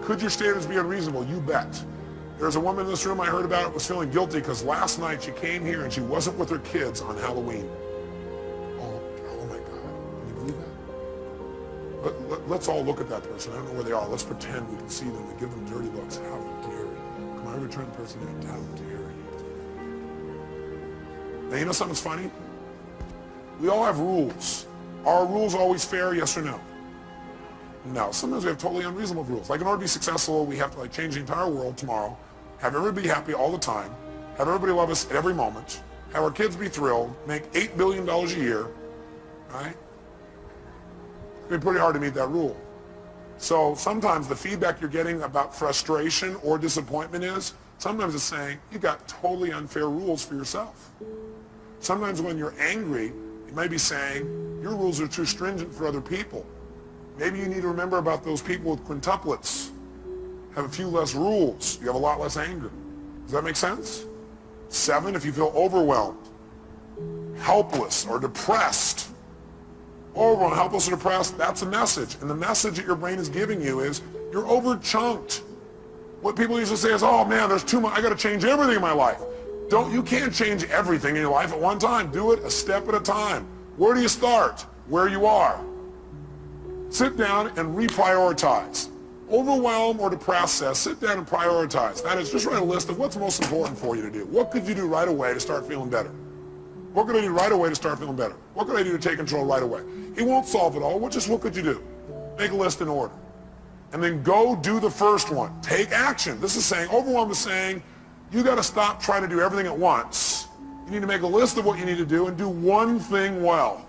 Could your standards be unreasonable? You bet. There's a woman in this room I heard about was feeling guilty because last night she came here and she wasn't with her kids on Halloween. Oh my God, can you believe that? Let's all look at that person. I don't know where they are. Let's pretend we can see them and give them dirty looks. How dare you? Come on, return the person in. How dare you? Now, you know something's funny? We all have rules. Are rules always fair, yes or no? No. Sometimes we have totally unreasonable rules. Like in order to be successful, we have to change the entire world tomorrow, have everybody be happy all the time, have everybody love us at every moment, have our kids be thrilled, make $8 billion a year, right? It'd be pretty hard to meet that rule. So sometimes the feedback you're getting about frustration or disappointment is, sometimes it's saying, you got totally unfair rules for yourself. Sometimes when you're angry, you may be saying, your rules are too stringent for other people. Maybe you need to remember about those people with quintuplets. Have a few less rules. You have a lot less anger. Does that make sense? 7, if you feel overwhelmed, helpless, or depressed. Overwhelmed, helpless, or depressed, that's a message. And the message that your brain is giving you is, you're over-chunked. What people used to say is, oh man, there's too much, I gotta change everything in my life. You can't change everything in your life at one time. Do it a step at a time. Where do you start? Where you are. Sit down and reprioritize. Overwhelmed or depressed says, sit down and prioritize. That is, just write a list of what's most important for you to do. What could you do right away to start feeling better? What could I do right away to start feeling better? What could I do to take control right away? It won't solve it all. What could you do? Make a list in order. And then go do the first one. Take action. This is saying, overwhelm is saying, you got to stop trying to do everything at once. You need to make a list of what you need to do and do one thing well.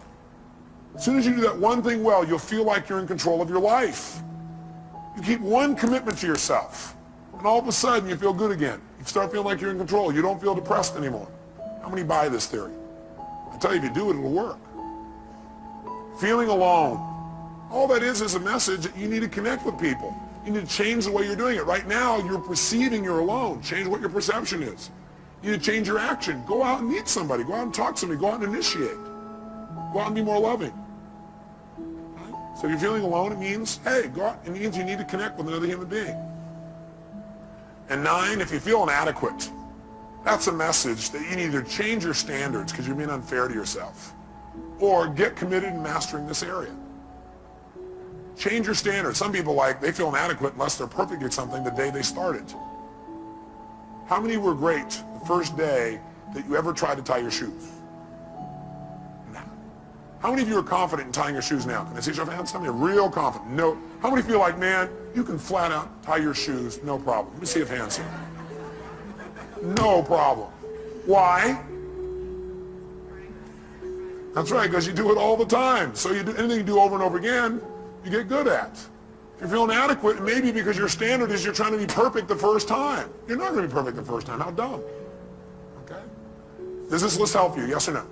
As soon as you do that one thing well, you'll feel like you're in control of your life. You keep one commitment to yourself, and all of a sudden you feel good again. You start feeling like you're in control. You don't feel depressed anymore. How many buy this theory? I tell you, if you do it, it'll work. Feeling alone. All that is a message that you need to connect with people. You need to change the way you're doing it. Right now, you're perceiving you're alone. Change what your perception is. You need to change your action. Go out and meet somebody. Go out and talk to somebody. Go out and initiate. Go out and be more loving. Right? So if you're feeling alone, it means, hey, go out. It means you need to connect with another human being. And 9, if you feel inadequate, that's a message that you need to change your standards because you're being unfair to yourself, or get committed in mastering this area. Change your standards. Some people, they feel inadequate unless they're perfect at something the day they started. How many were great the first day that you ever tried to tie your shoes? No. How many of you are confident in tying your shoes now? Can I see your hands? How many are real confident? No. How many feel like, man, you can flat out tie your shoes, no problem? Let me see if hands here. No problem. Why? That's right, because you do it all the time. So you do anything you do over and over again, you get good at. If you're feeling inadequate, maybe because your standard is you're trying to be perfect the first time. You're not going to be perfect the first time. How dumb. Okay? Does this list help you? Yes or no?